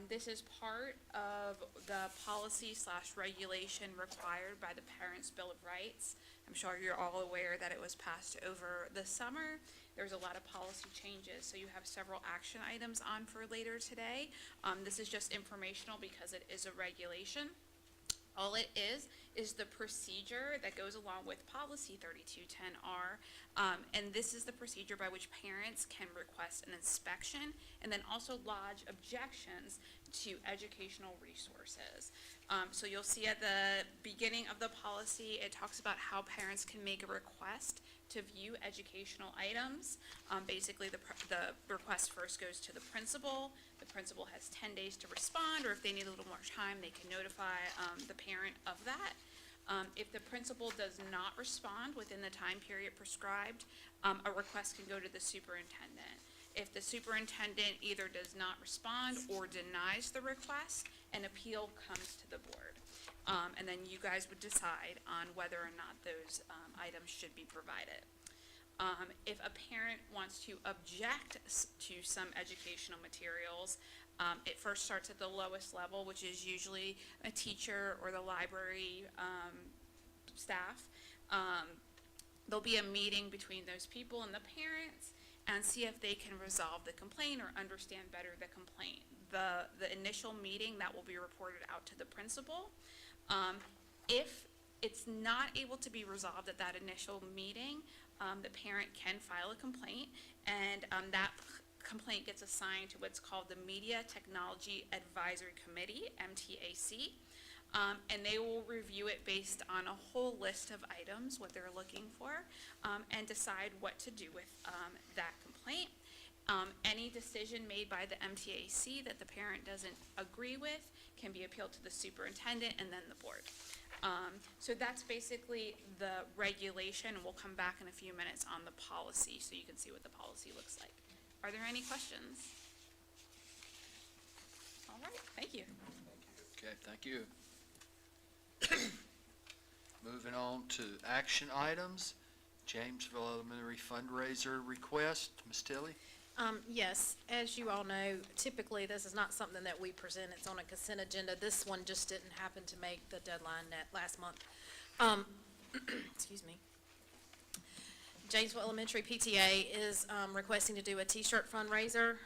S10: This is part of the policy/regulation required by the Parents' Bill of Rights. I'm sure you're all aware that it was passed over the summer. There's a lot of policy changes, so you have several action items on for later today. This is just informational because it is a regulation. All it is the procedure that goes along with policy 3210R, and this is the procedure by which parents can request an inspection and then also lodge objections to educational resources. So you'll see at the beginning of the policy, it talks about how parents can make a request to view educational items. Basically, the request first goes to the principal. The principal has 10 days to respond, or if they need a little more time, they can notify the parent of that. If the principal does not respond within the time period prescribed, a request can go to the superintendent. If the superintendent either does not respond or denies the request, an appeal comes to the board. And then you guys would decide on whether or not those items should be provided. If a parent wants to object to some educational materials, it first starts at the lowest level, which is usually a teacher or the library staff. There'll be a meeting between those people and the parents and see if they can resolve the complaint or understand better the complaint. The initial meeting, that will be reported out to the principal. If it's not able to be resolved at that initial meeting, the parent can file a complaint, and that complaint gets assigned to what's called the Media Technology Advisory Committee, MTAC, and they will review it based on a whole list of items, what they're looking for, and decide what to do with that complaint. Any decision made by the MTAC that the parent doesn't agree with can be appealed to the superintendent and then the board. So that's basically the regulation, and we'll come back in a few minutes on the policy so you can see what the policy looks like. Are there any questions? All right, thank you.
S2: Okay, thank you. Moving on to action items, Jamesville Elementary fundraiser request. Ms. Tilly?
S5: Yes, as you all know, typically this is not something that we present. It's on a consent agenda. This one just didn't happen to make the deadline last month. Excuse me. Janesville Elementary PTA is requesting to do a T-shirt fundraiser.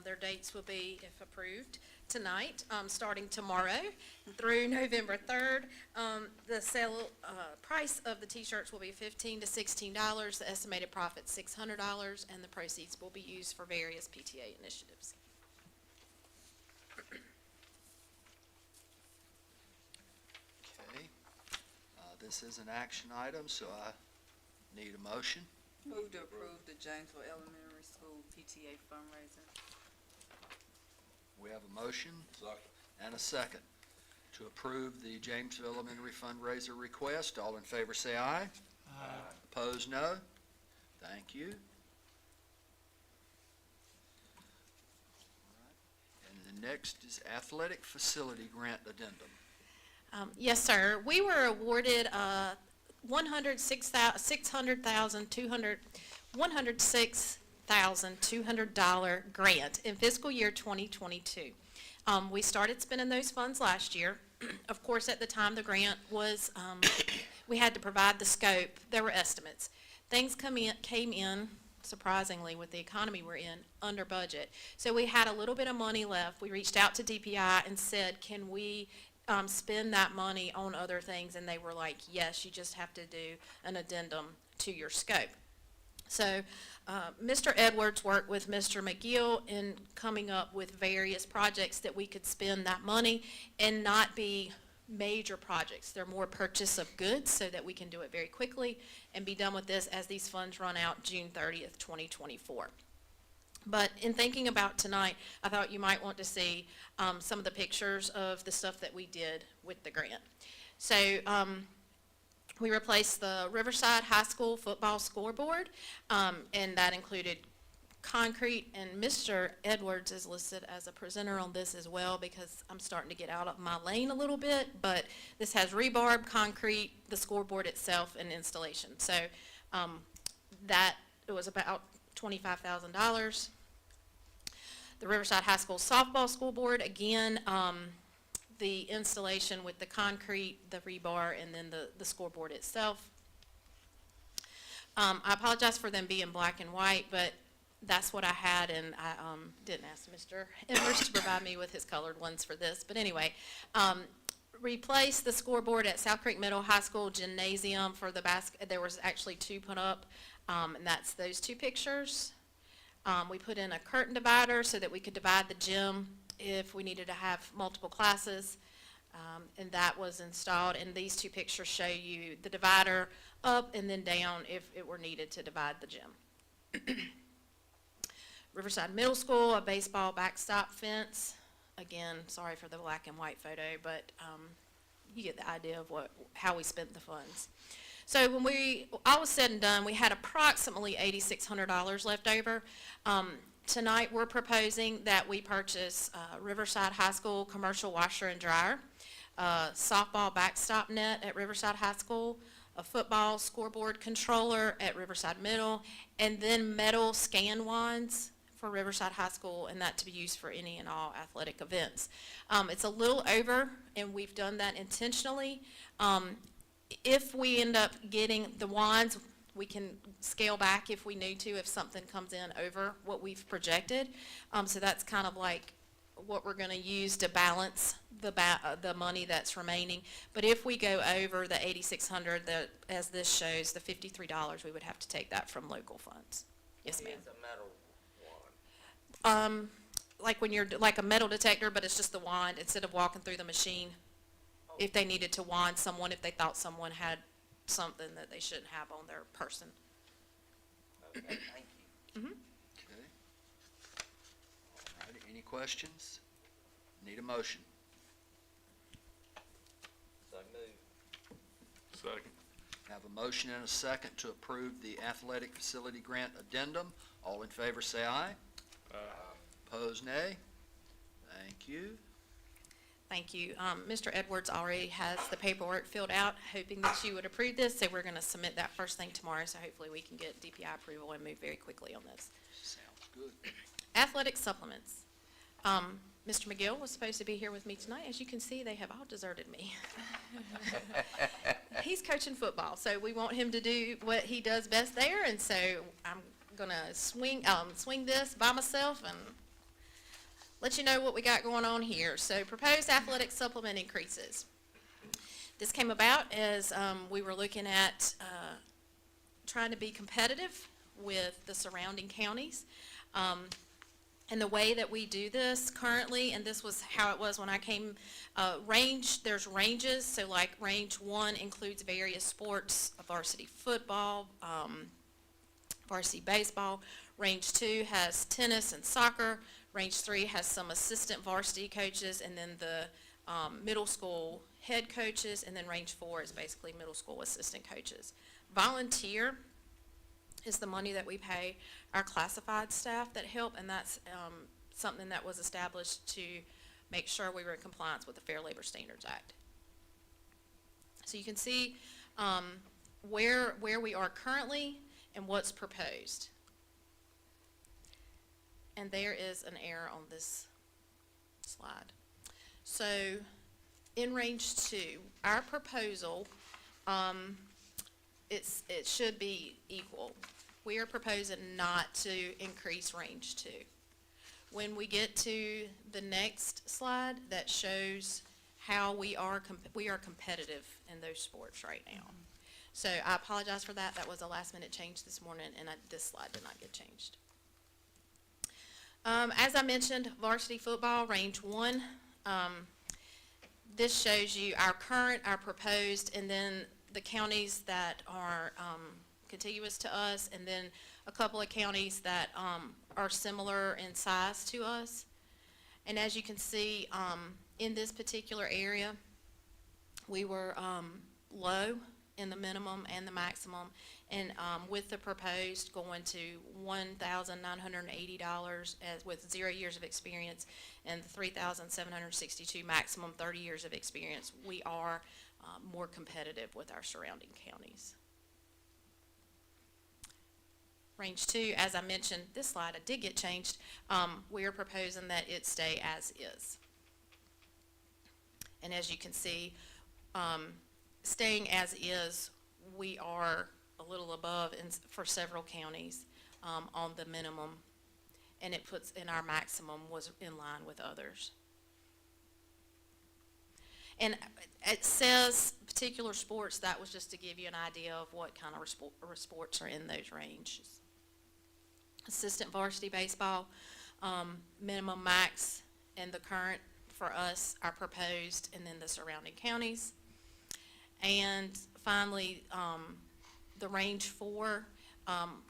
S5: Their dates will be, if approved, tonight, starting tomorrow through November 3rd. The sale price of the T-shirts will be $15 to $16. The estimated profit $600, and the proceeds will be used for various PTA initiatives.
S2: Okay. This is an action item, so I need a motion.
S11: Move to approve the Janesville Elementary School PTA fundraiser.
S2: We have a motion and a second to approve the Jamesville Elementary fundraiser request. All in favor say aye. Aye. Opposed, no. Thank you. And the next is athletic facility grant addendum.
S5: Yes, sir. We were awarded $106,200 $106,200 grant in fiscal year 2022. We started spending those funds last year. Of course, at the time the grant was, we had to provide the scope. There were estimates. Things came in, surprisingly, with the economy we're in, under budget. So we had a little bit of money left. We reached out to DPI and said, can we spend that money on other things? And they were like, yes, you just have to do an addendum to your scope. So Mr. Edwards worked with Mr. McGill in coming up with various projects that we could spend that money and not be major projects. They're more purchase of goods so that we can do it very quickly and be done with this as these funds run out June 30th, 2024. But in thinking about tonight, I thought you might want to see some of the pictures of the stuff that we did with the grant. So we replaced the Riverside High School football scoreboard, and that included concrete, and Mr. Edwards is listed as a presenter on this as well because I'm starting to get out of my lane a little bit, but this has rebar, concrete, the scoreboard itself, and installation. So it was about $25,000. The Riverside High School softball scoreboard, again, the installation with the concrete, the rebar, and then the scoreboard itself. I apologize for them being black and white, but that's what I had, and I didn't ask Mr. Edwards to provide me with his colored ones for this. But anyway, replace the scoreboard at South Creek Middle High School gymnasium for the basket. There was actually 2 put up, and that's those 2 pictures. We put in a curtain divider so that we could divide the gym if we needed to have multiple classes, and that was installed. And these 2 pictures show you the divider up and then down if it were needed to divide the gym. Riverside Middle School, a baseball backstop fence. Again, sorry for the black and white photo, but you get the idea of how we spent the funds. So when all was said and done, we had approximately $8,600 left over. Tonight we're proposing that we purchase Riverside High School commercial washer and dryer, softball backstop net at Riverside High School, a football scoreboard controller at Riverside Middle, and then metal scan wands for Riverside High School, and that to be used for any and all athletic events. It's a little over, and we've done that intentionally. If we end up getting the wands, we can scale back if we need to, if something comes in over what we've projected. So that's kind of like what we're going to use to balance the money that's remaining. But if we go over the $8,600, as this shows, the $53, we would have to take that from local funds. Yes, ma'am.
S7: It's a metal wand.
S5: Like when you're like a metal detector, but it's just the wand instead of walking through the machine. If they needed to wand someone, if they thought someone had something that they shouldn't have on their person.
S7: Okay, thank you.
S2: Okay. All right, any questions? Need a motion.
S7: So moved.
S1: Second.
S2: Have a motion and a second to approve the athletic facility grant addendum. All in favor say aye. Opposed, nay. Thank you.
S5: Thank you. Mr. Edwards already has the paperwork filled out, hoping that you would approve this, so we're going to submit that first thing tomorrow, so hopefully we can get DPI approval and move very quickly on this.
S2: Sounds good.
S5: Athletic supplements. Mr. McGill was supposed to be here with me tonight. As you can see, they have all deserted me. He's coaching football, so we want him to do what he does best there, and so I'm going to swing this by myself and let you know what we got going on here. So proposed athletic supplement increases. This came about as we were looking at trying to be competitive with the surrounding counties. And the way that we do this currently, and this was how it was when I came, there's ranges. So like range 1 includes various sports, varsity football, varsity baseball. Range 2 has tennis and soccer. Range 3 has some assistant varsity coaches, and then the middle school head coaches, and then range 4 is basically middle school assistant coaches. Volunteer is the money that we pay our classified staff that help, and that's something that was established to make sure we were in compliance with the Fair Labor Standards Act. So you can see where we are currently and what's proposed. And there is an error on this slide. So, in range 2, our proposal, it should be equal. We are proposing not to increase range 2. When we get to the next slide, that shows how we are competitive in those sports right now. So I apologize for that. That was a last-minute change this morning, and this slide did not get changed. As I mentioned, varsity football, range 1. This shows you our current, our proposed, and then the counties that are contiguous to us, and then a couple of counties that are similar in size to us. And as you can see, in this particular area, we were low in the minimum and the maximum, and with the proposed going to $1,980 with 0 years of experience and the $3,762 maximum 30 years of experience, we are more competitive with our surrounding counties. Range 2, as I mentioned, this slide did get changed. We are proposing that it stay as is. And as you can see, staying as is, we are a little above for several counties on the minimum, and it puts in our maximum was in line with others. And it says particular sports. That was just to give you an idea of what kind of sports are in those ranges. Assistant varsity baseball, minimum max, and the current for us are proposed, and then the surrounding counties. And finally, the range 4,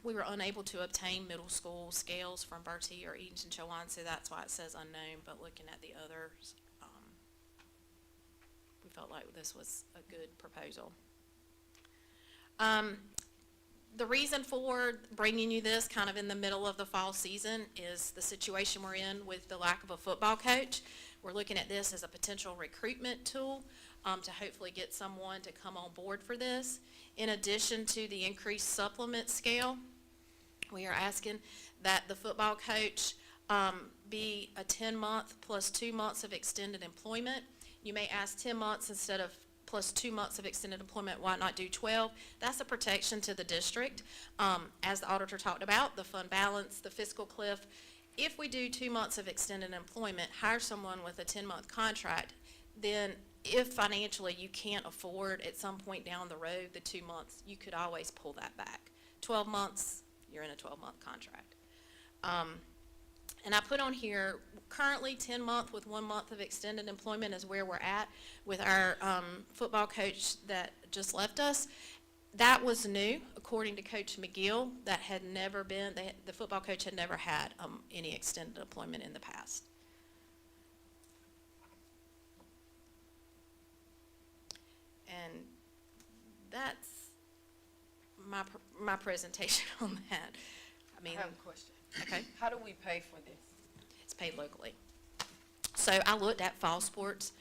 S5: we were unable to obtain middle school scales from Bertie or Eatonton-Chowan, so that's why it says unknown, but looking at the others, we felt like this was a good proposal. The reason for bringing you this kind of in the middle of the fall season is the situation we're in with the lack of a football coach. We're looking at this as a potential recruitment tool to hopefully get someone to come on board for this. In addition to the increased supplement scale, we are asking that the football coach be a 10-month plus 2 months of extended employment. You may ask 10 months instead of plus 2 months of extended employment, why not do 12? That's a protection to the district. As the auditor talked about, the fund balance, the fiscal cliff. If we do 2 months of extended employment, hire someone with a 10-month contract, then if financially you can't afford at some point down the road the 2 months, you could always pull that back. 12 months, you're in a 12-month contract. And I put on here, currently 10-month with 1 month of extended employment is where we're at with our football coach that just left us. That was new, according to Coach McGill. That had never been, the football coach had never had any extended employment in the past. And that's my presentation on that. I mean,
S11: I have a question.
S5: okay.
S11: How do we pay for this?
S5: It's paid locally. So I looked at fall sports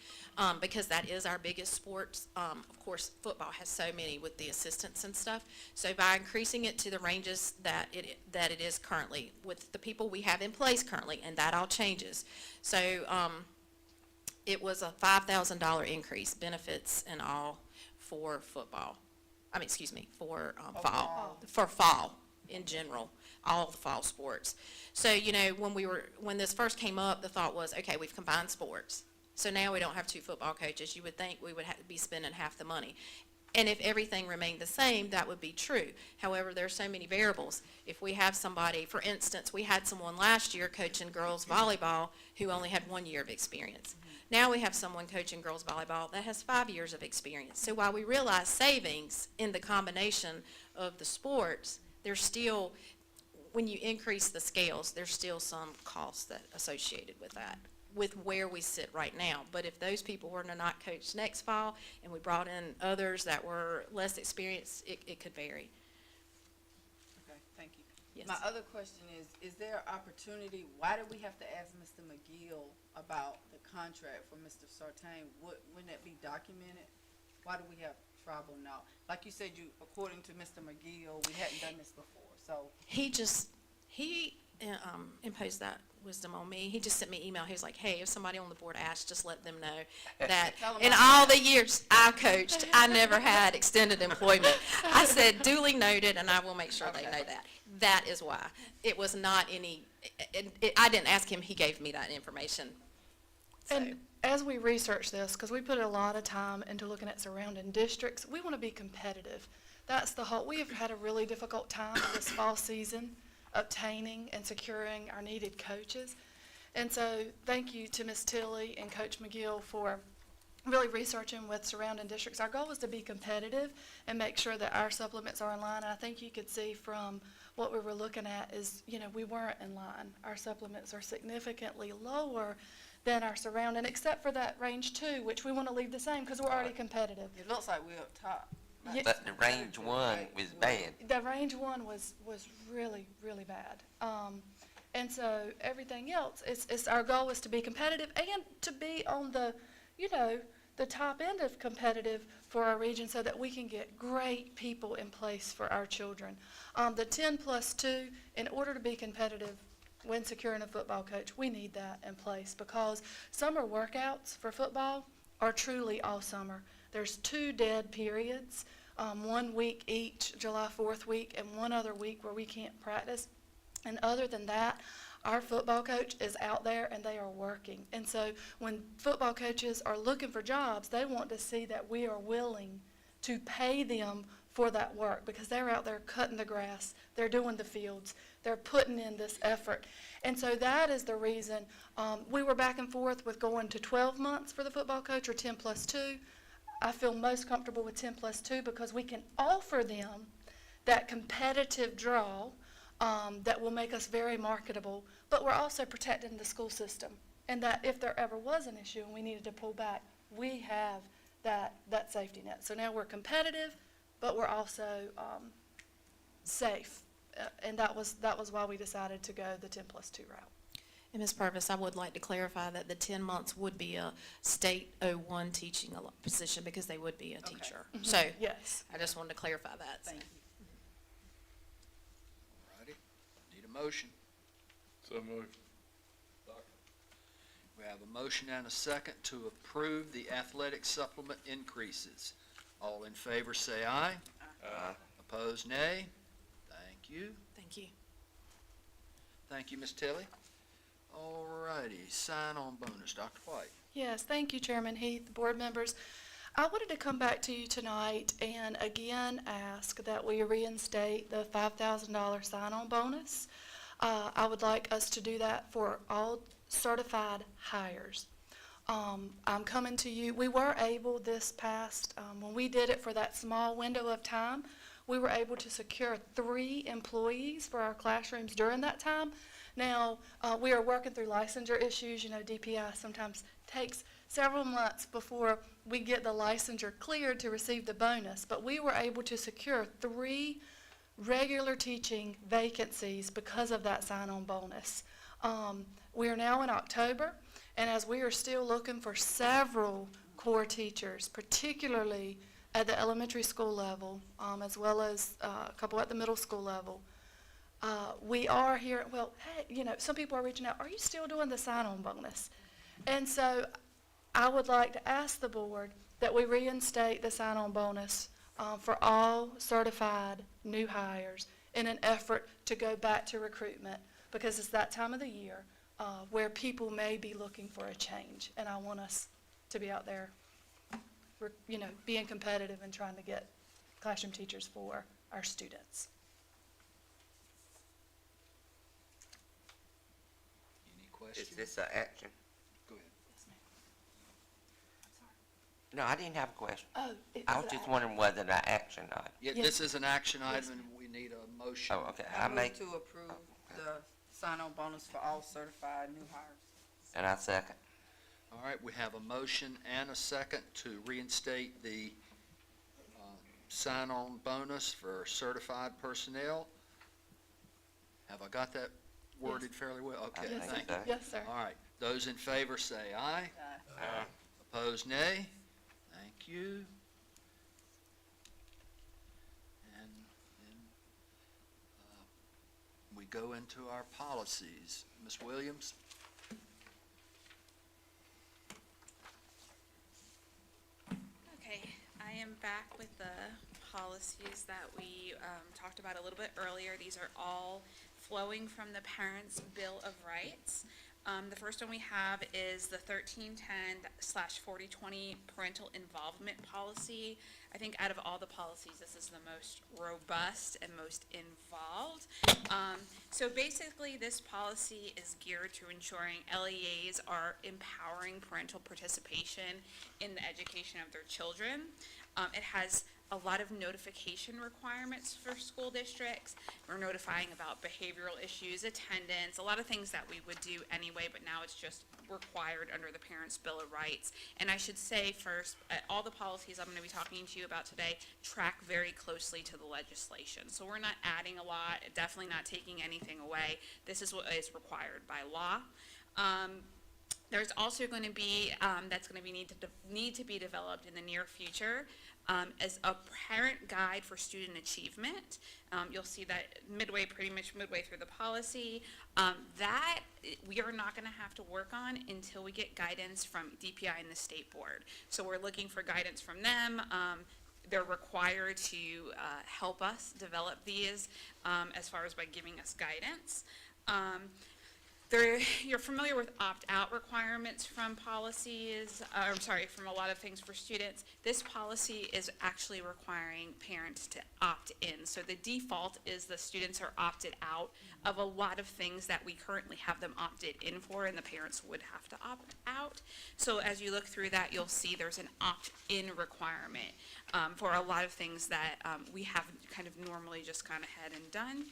S5: because that is our biggest sports. Of course, football has so many with the assistants and stuff. So by increasing it to the ranges that it is currently with the people we have in place currently, and that all changes. So it was a $5,000 increase, benefits and all for football. I mean, excuse me, for fall. For fall in general. All the fall sports. So, you know, when this first came up, the thought was, okay, we've combined sports. So now we don't have 2 football coaches. You would think we would be spending half the money. And if everything remained the same, that would be true. However, there are so many variables. If we have somebody, for instance, we had someone last year coaching girls volleyball who only had 1 year of experience. Now we have someone coaching girls volleyball that has 5 years of experience. So while we realize savings in the combination of the sports, there's still, when you increase the scales, there's still some costs that associated with that, with where we sit right now. But if those people were to not coach next fall and we brought in others that were less experienced, it could vary.
S11: Okay, thank you.
S5: Yes.
S11: My other question is there opportunity, why did we have to ask Mr. McGill about the contract for Mr. Sartain? Wouldn't that be documented? Why do we have travel now? Like you said, according to Mr. McGill, we hadn't done this before, so.
S5: He imposed that wisdom on me. He just sent me an email. He was like, hey, if somebody on the board asks, just let them know that
S11: Tell 'em
S5: in
S11: I
S5: all the years I coached, I never had extended employment. I said, duly noted, and I will make sure they know that. That is why. It was not any, I didn't ask him, he gave me that information. So,
S9: And as we research this, because we put a lot of time into looking at surrounding districts, we want to be competitive. That's the whole, we have had a really difficult time this fall season obtaining and securing our needed coaches. And so thank you to Ms. Tilley and Coach McGill for really researching with surrounding districts. Our goal is to be competitive and make sure that our supplements are in line. And I think you could see from what we were looking at is, we weren't in line. Our supplements are significantly lower than our surrounding, except for that range 2, which we want to leave the same because we're already competitive.
S11: It looks like we're up top.
S9: Yeah.
S7: But the range 1 was bad.
S9: The range 1 was really, really bad. And so everything else, it's our goal is to be competitive and to be on the, the top end of competitive for our region so that we can get great people in place for our children. The 10+2, in order to be competitive when securing a football coach, we need that in place because summer workouts for football are truly all summer. There's 2 dead periods, 1 week each, July 4th week, and 1 other week where we can't practice. And other than that, our football coach is out there and they are working. And so when football coaches are looking for jobs, they want to see that we are willing to pay them for that work because they're out there cutting the grass, they're doing the fields, they're putting in this effort. And so that is the reason we were back and forth with going to 12 months for the football coach or 10+2. I feel most comfortable with 10+2 because we can offer them that competitive draw that will make us very marketable, but we're also protecting the school system. And that if there ever was an issue and we needed to pull back, we have that safety net. So now we're competitive, but we're also safe. And that was why we decided to go the 10+2 route.
S5: And Ms. Purvis, I would like to clarify that the 10 months would be a state 01 teaching position because they would be a teacher. So
S9: Yes.
S5: I just wanted to clarify that.
S11: Thank you.
S2: Alrighty, need a motion.
S1: So moved.
S2: We have a motion and a second to approve the athletic supplement increases. All in favor say aye.
S7: Aye.
S2: Opposed, nay. Thank you.
S5: Thank you.
S2: Thank you, Ms. Tilley. Alrighty, sign-on bonus, Dr. White.
S9: Yes, thank you, Chairman Heath, board members. I wanted to come back to you tonight and again ask that we reinstate the $5,000 sign-on bonus. I would like us to do that for all certified hires. I'm coming to you. We were able this past, when we did it for that small window of time, we were able to secure 3 employees for our classrooms during that time. Now, we are working through licensure issues. DPI sometimes takes several months before we get the licensure cleared to receive the bonus, but we were able to secure 3 regular teaching vacancies because of that sign-on bonus. We are now in October, and as we are still looking for several core teachers, particularly at the elementary school level, as well as a couple at the middle school level, we are here, hey, some people are reaching out, are you still doing the sign-on bonus? And so I would like to ask the board that we reinstate the sign-on bonus for all certified new hires in an effort to go back to recruitment, because it's that time of the year where people may be looking for a change, and I want us to be out there, being competitive and trying to get classroom teachers for our students.
S2: Any
S7: Is
S2: questions?
S7: this an action?
S2: Go ahead.
S9: Yes, ma'am.
S7: No, I didn't have a question.
S9: Oh, it
S7: I
S9: was
S7: was just
S9: an
S7: wondering whether an action or not.
S2: Yeah,
S9: Yes.
S2: this is an action
S9: Yes,
S2: item, and we need a motion.
S7: Oh, okay.
S11: I
S7: I
S11: move
S7: make,
S11: to approve the sign-on bonus for all certified new hires.
S7: and I second.
S2: All right, we have a motion and a second to reinstate the sign-on bonus for certified personnel. Have I got that worded fairly well? Okay,
S9: Yes,
S2: thank
S7: sir.
S2: you.
S9: Yes, sir.
S2: All right, those in favor say aye.
S11: Aye.
S2: Opposed, nay. Thank you. go into our policies. Ms. Williams?
S10: Okay, I am back with the policies that we talked about a little bit earlier. These are all flowing from the Parents' Bill of Rights. The first one we have is the 1310/4020 Parental Involvement Policy. I think out of all the policies, this is the most robust and most involved. So basically, this policy is geared to ensuring LEAs are empowering parental participation in the education of their children. It has a lot of notification requirements for school districts. We're notifying about behavioral issues, attendance, a lot of things that we would do anyway, but now it's just required under the Parents' Bill of Rights. And I should say first, all the policies I'm going to be talking to you about today track very closely to the legislation. So we're not adding a lot, definitely not taking anything away. This is what is required by law. There's also going to be, that's going to be need to be developed in the near future, as a parent guide for student achievement. You'll see that pretty much midway through the policy. That we are not going to have to work on until we get guidance from DPI and the state board. So we're looking for guidance from them. They're required to help us develop these as far as by giving us guidance. You're familiar with opt-out requirements from policies, from a lot of things for students. This policy is actually requiring parents to opt in. So the default is the students are opted out of a lot of things that we currently have them opted in for, and the parents would have to opt out. So as you look through that, you'll see there's an opt-in requirement for a lot of things that we have kind of normally just gone ahead and done.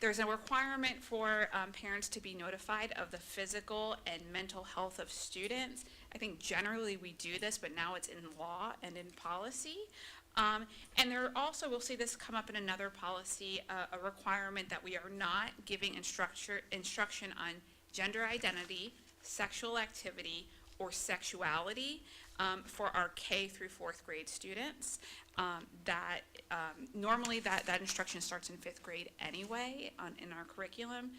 S10: There's a requirement for parents to be notified of the physical and mental health of students. I think generally we do this, but now it's in law and in policy. And there also, we'll see this come up in another policy, a requirement that we are not giving instruction on gender identity, sexual activity, or sexuality for our K through 4th grade students. Normally that instruction starts in 5th grade anyway in our curriculum,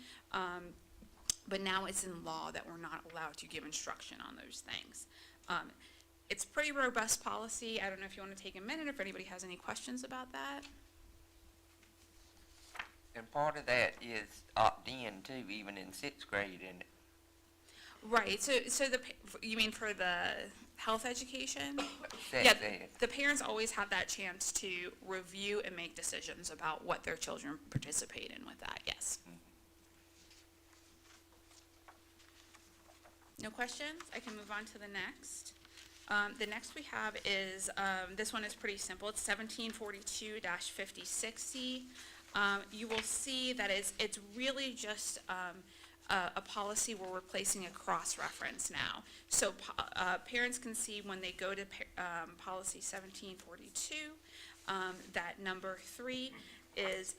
S10: but now it's in law that we're not allowed to give instruction on those things. It's pretty robust policy. I don't know if you want to take a minute, if anybody has any questions about that.
S7: And part of that is opt-in too, even in 6th grade, and
S10: Right, so you mean for the health education?
S7: sex
S10: Yeah,
S7: ed.
S10: the parents always have that chance to review and make decisions about what their children participate in with that, yes. No questions? I can move on to the next. The next we have is, this one is pretty simple. It's 1742-5060. You will see that it's really just a policy where we're placing a cross-reference now. So parents can see when they go to policy 1742, that number 3 is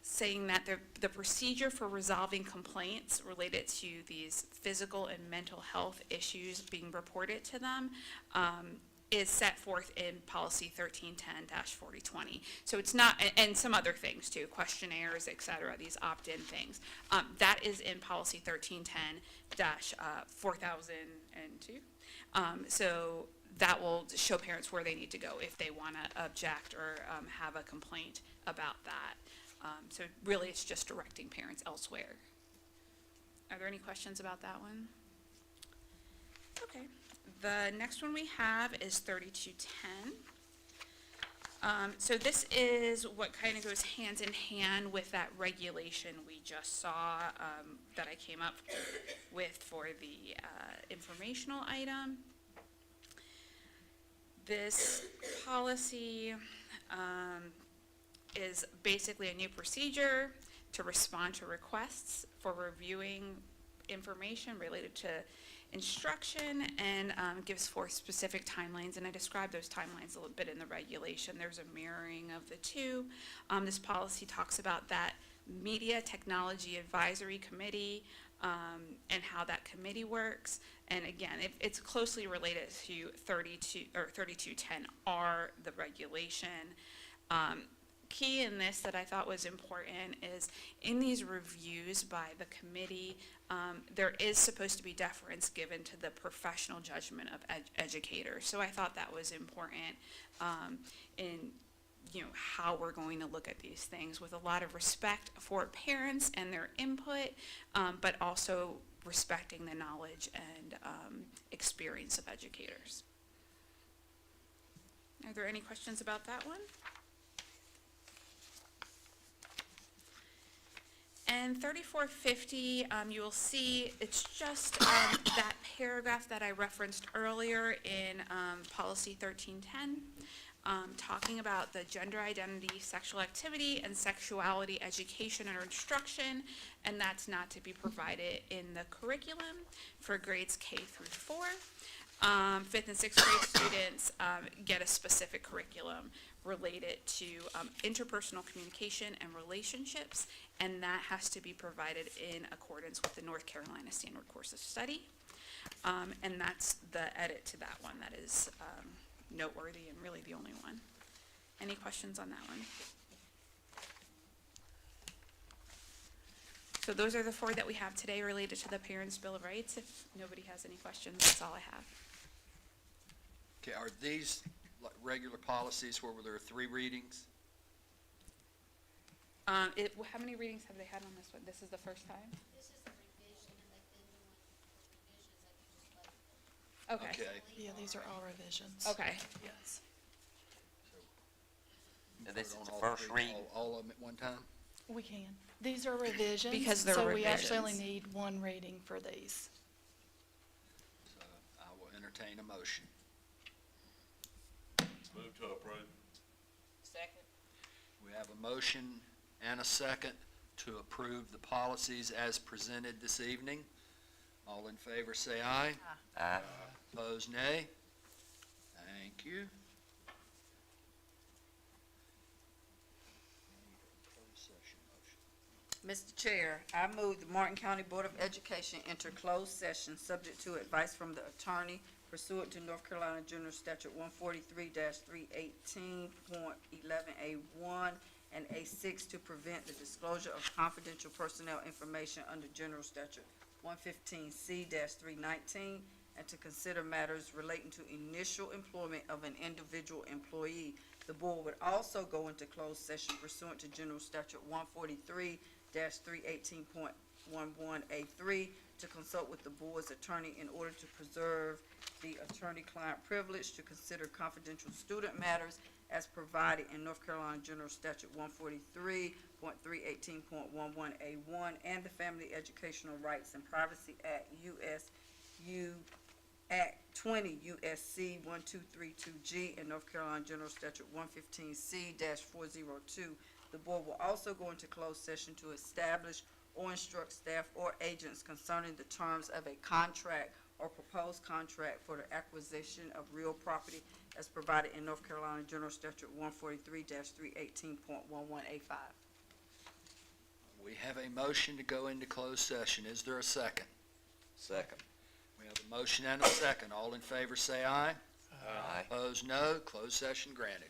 S10: saying that the procedure for resolving complaints related to these physical and mental health issues being reported to them is set forth in policy 1310-4020. So it's not, and some other things too, questionnaires, et cetera, these opt-in things. That is in policy 1310-4002. So that will show parents where they need to go if they want to object or have a complaint about that. So really it's just directing parents elsewhere. Are there any questions about that one? Okay. The next one we have is 3210. So this is what kind of goes hand in hand with that regulation we just saw that I came up with for the informational item. This policy is basically a new procedure to respond to requests for reviewing information related to instruction, and gives forth specific timelines, and I described those timelines a little bit in the regulation. There's a mirroring of the two. This policy talks about that Media Technology Advisory Committee and how that committee works, and again, it's closely related to 3210R, the regulation. key in this that I thought was important is in these reviews by the committee, there is supposed to be deference given to the professional judgment of educators. So I thought that was important in how we're going to look at these things with a lot of respect for parents and their input, but also respecting the knowledge and experience of educators. Are there any questions about that one? And 3450, you will see it's just that paragraph that I referenced earlier in policy 1310, talking about the gender identity, sexual activity, and sexuality education or instruction, and that's not to be provided in the curriculum for grades K through 4. 5th and 6th grade students get a specific curriculum related to interpersonal communication and relationships, and that has to be provided in accordance with the North Carolina Standard Course of Study. And that's the edit to that one that is noteworthy and really the only one. Any questions on that one? So those are the 4 that we have today related to the Parents' Bill of Rights. If nobody has any questions, that's all I have.
S2: Okay, are these like regular policies where there are 3 readings?
S10: How many readings have they had on this one? This is the first time?
S5: This is the revision, and like the new one, the revisions that you just
S10: Okay.
S2: Okay.
S9: Yeah, these are all revisions.
S10: Okay.
S9: Yes.
S7: Now, this is
S2: Vote
S7: the
S2: on all
S7: first
S2: 3,
S7: reading.
S2: all of them at one time?
S9: We can. These are revisions.
S10: Because they're
S9: So we actually only
S10: revisions.
S9: need 1 reading for these.
S2: So I will entertain a motion.
S1: Move to approve.
S11: Second.
S2: We have a motion and a second to approve the policies as presented this evening. All in favor say aye.
S7: Aye.
S2: Opposed, nay. Thank you. Closed session motion.
S11: Mr. Chair, I move the Martin County Board of Education enter closed session subject to advice from the attorney pursuant to North Carolina General Statute 143-318.11A1 and A6 to prevent the disclosure of confidential personnel information under General Statute 115C-319 and to consider matters relating to initial employment of an individual employee. The board would also go into closed session pursuant to General Statute 143-318.11A3 to consult with the board's attorney in order to preserve the attorney-client privilege, to consider confidential student matters as provided in North Carolina General Statute 143.318.11A1 and the Family Educational Rights and Privacy Act, Act 20 USC 1232G and North Carolina General Statute 115C-402. The board will also go into closed session to establish or instruct staff or agents concerning the terms of a contract or proposed contract for the acquisition of real property as provided in North Carolina General Statute 143-318.11A5.
S2: We have a motion to go into closed session. Is there a second?
S7: Second.
S2: We have a motion and a second. All in favor say aye.
S7: Aye.
S2: Opposed, no. Closed session granted.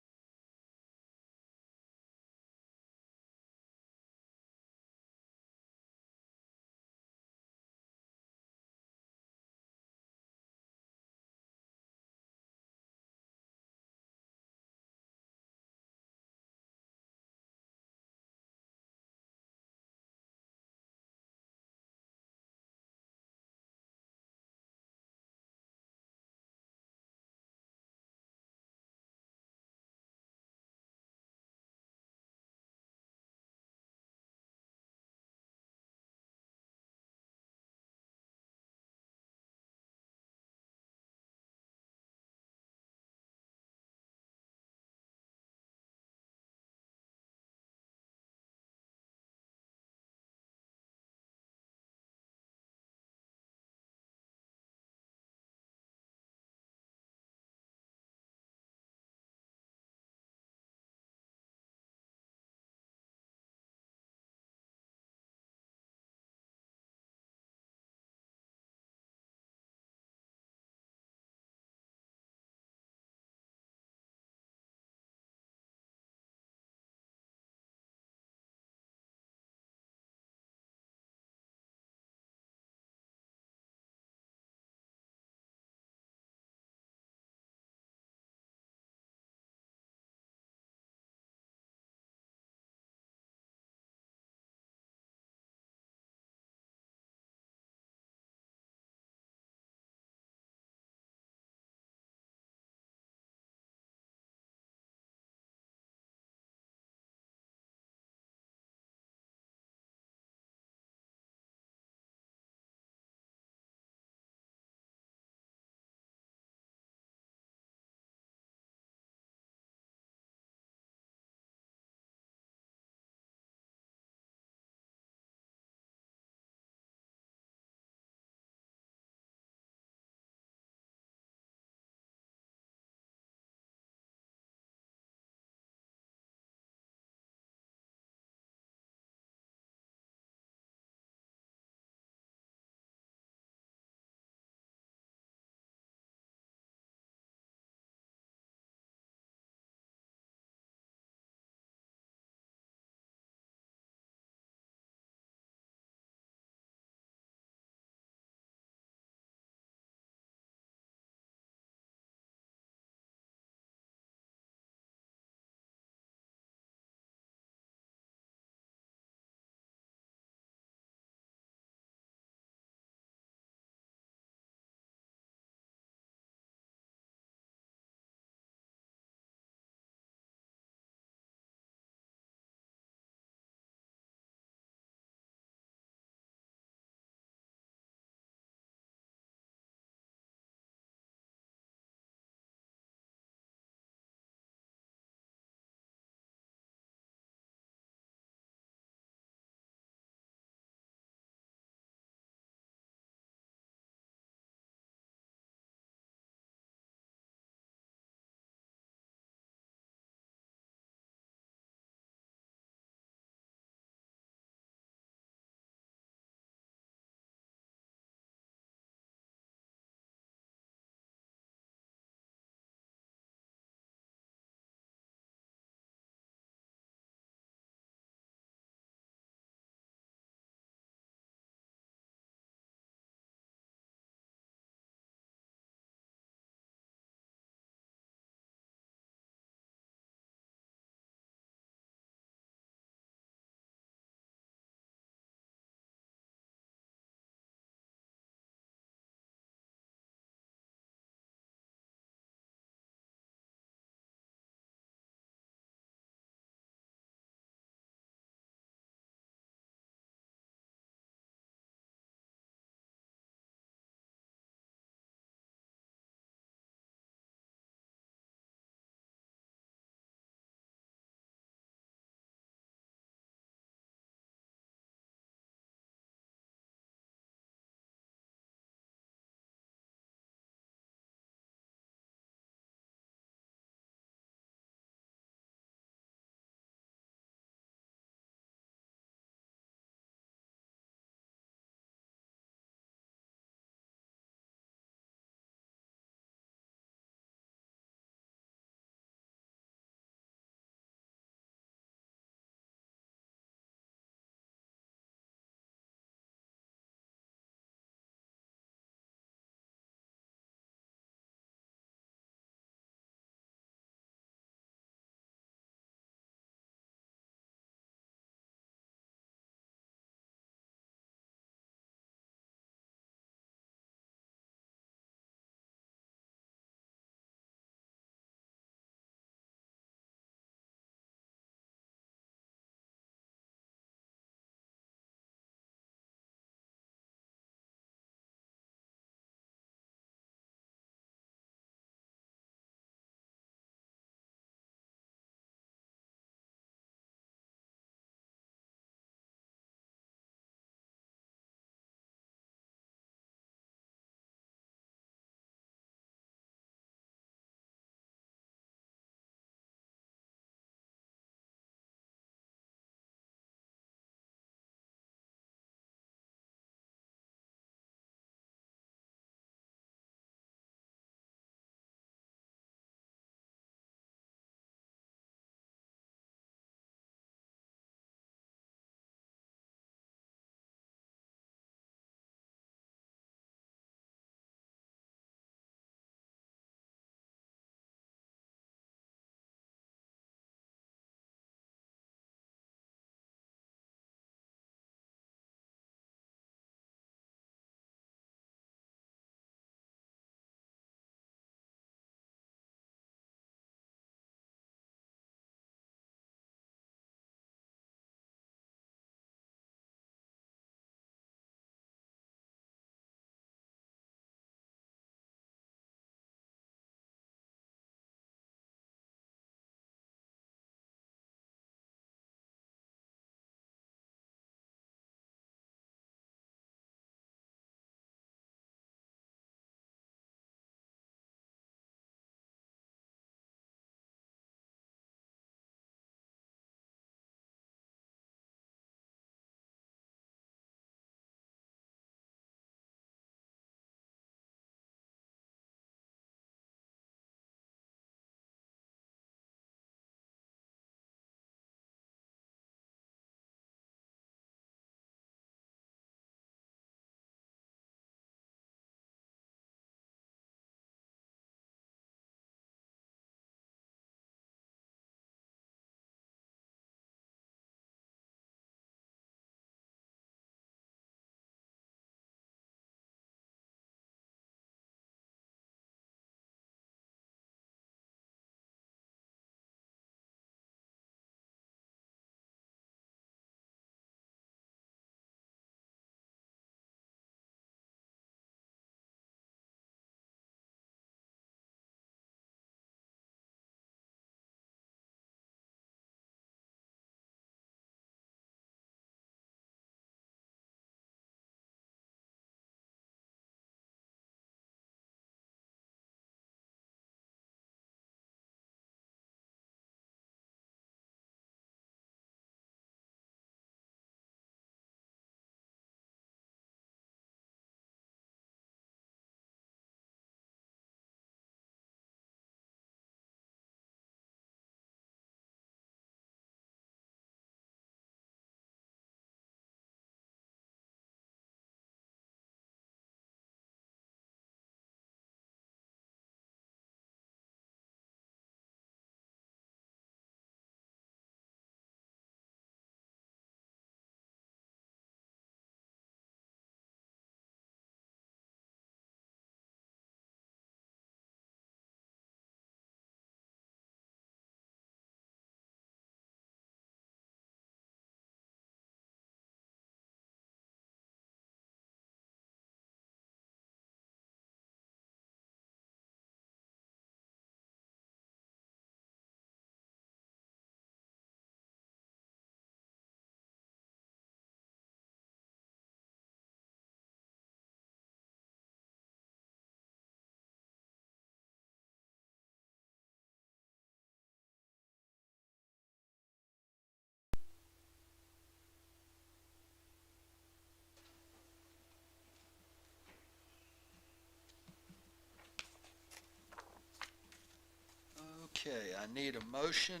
S2: I need a motion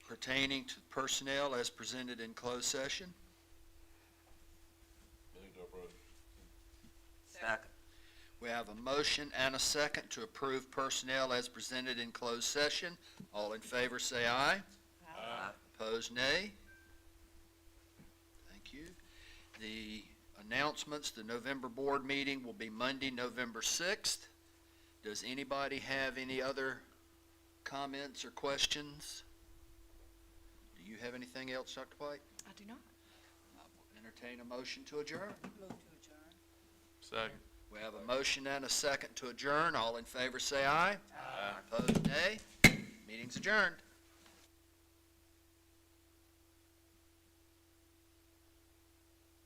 S2: pertaining to personnel as presented in closed session.
S7: Second.
S2: We have a motion and a second to approve personnel as presented in closed session. All in favor, say aye.
S7: Aye.
S2: Opposed, nay. Thank you. The announcements, the November board meeting will be Monday, November 6th. Does anybody have any other comments or questions? Do you have anything else, Dr. White?
S9: I do not.
S2: I will entertain a motion to adjourn.
S11: Move to adjourn.
S1: Second.
S2: We have a motion and a second to adjourn. All in favor, say aye. Aye. Opposed, nay. Meeting's adjourned.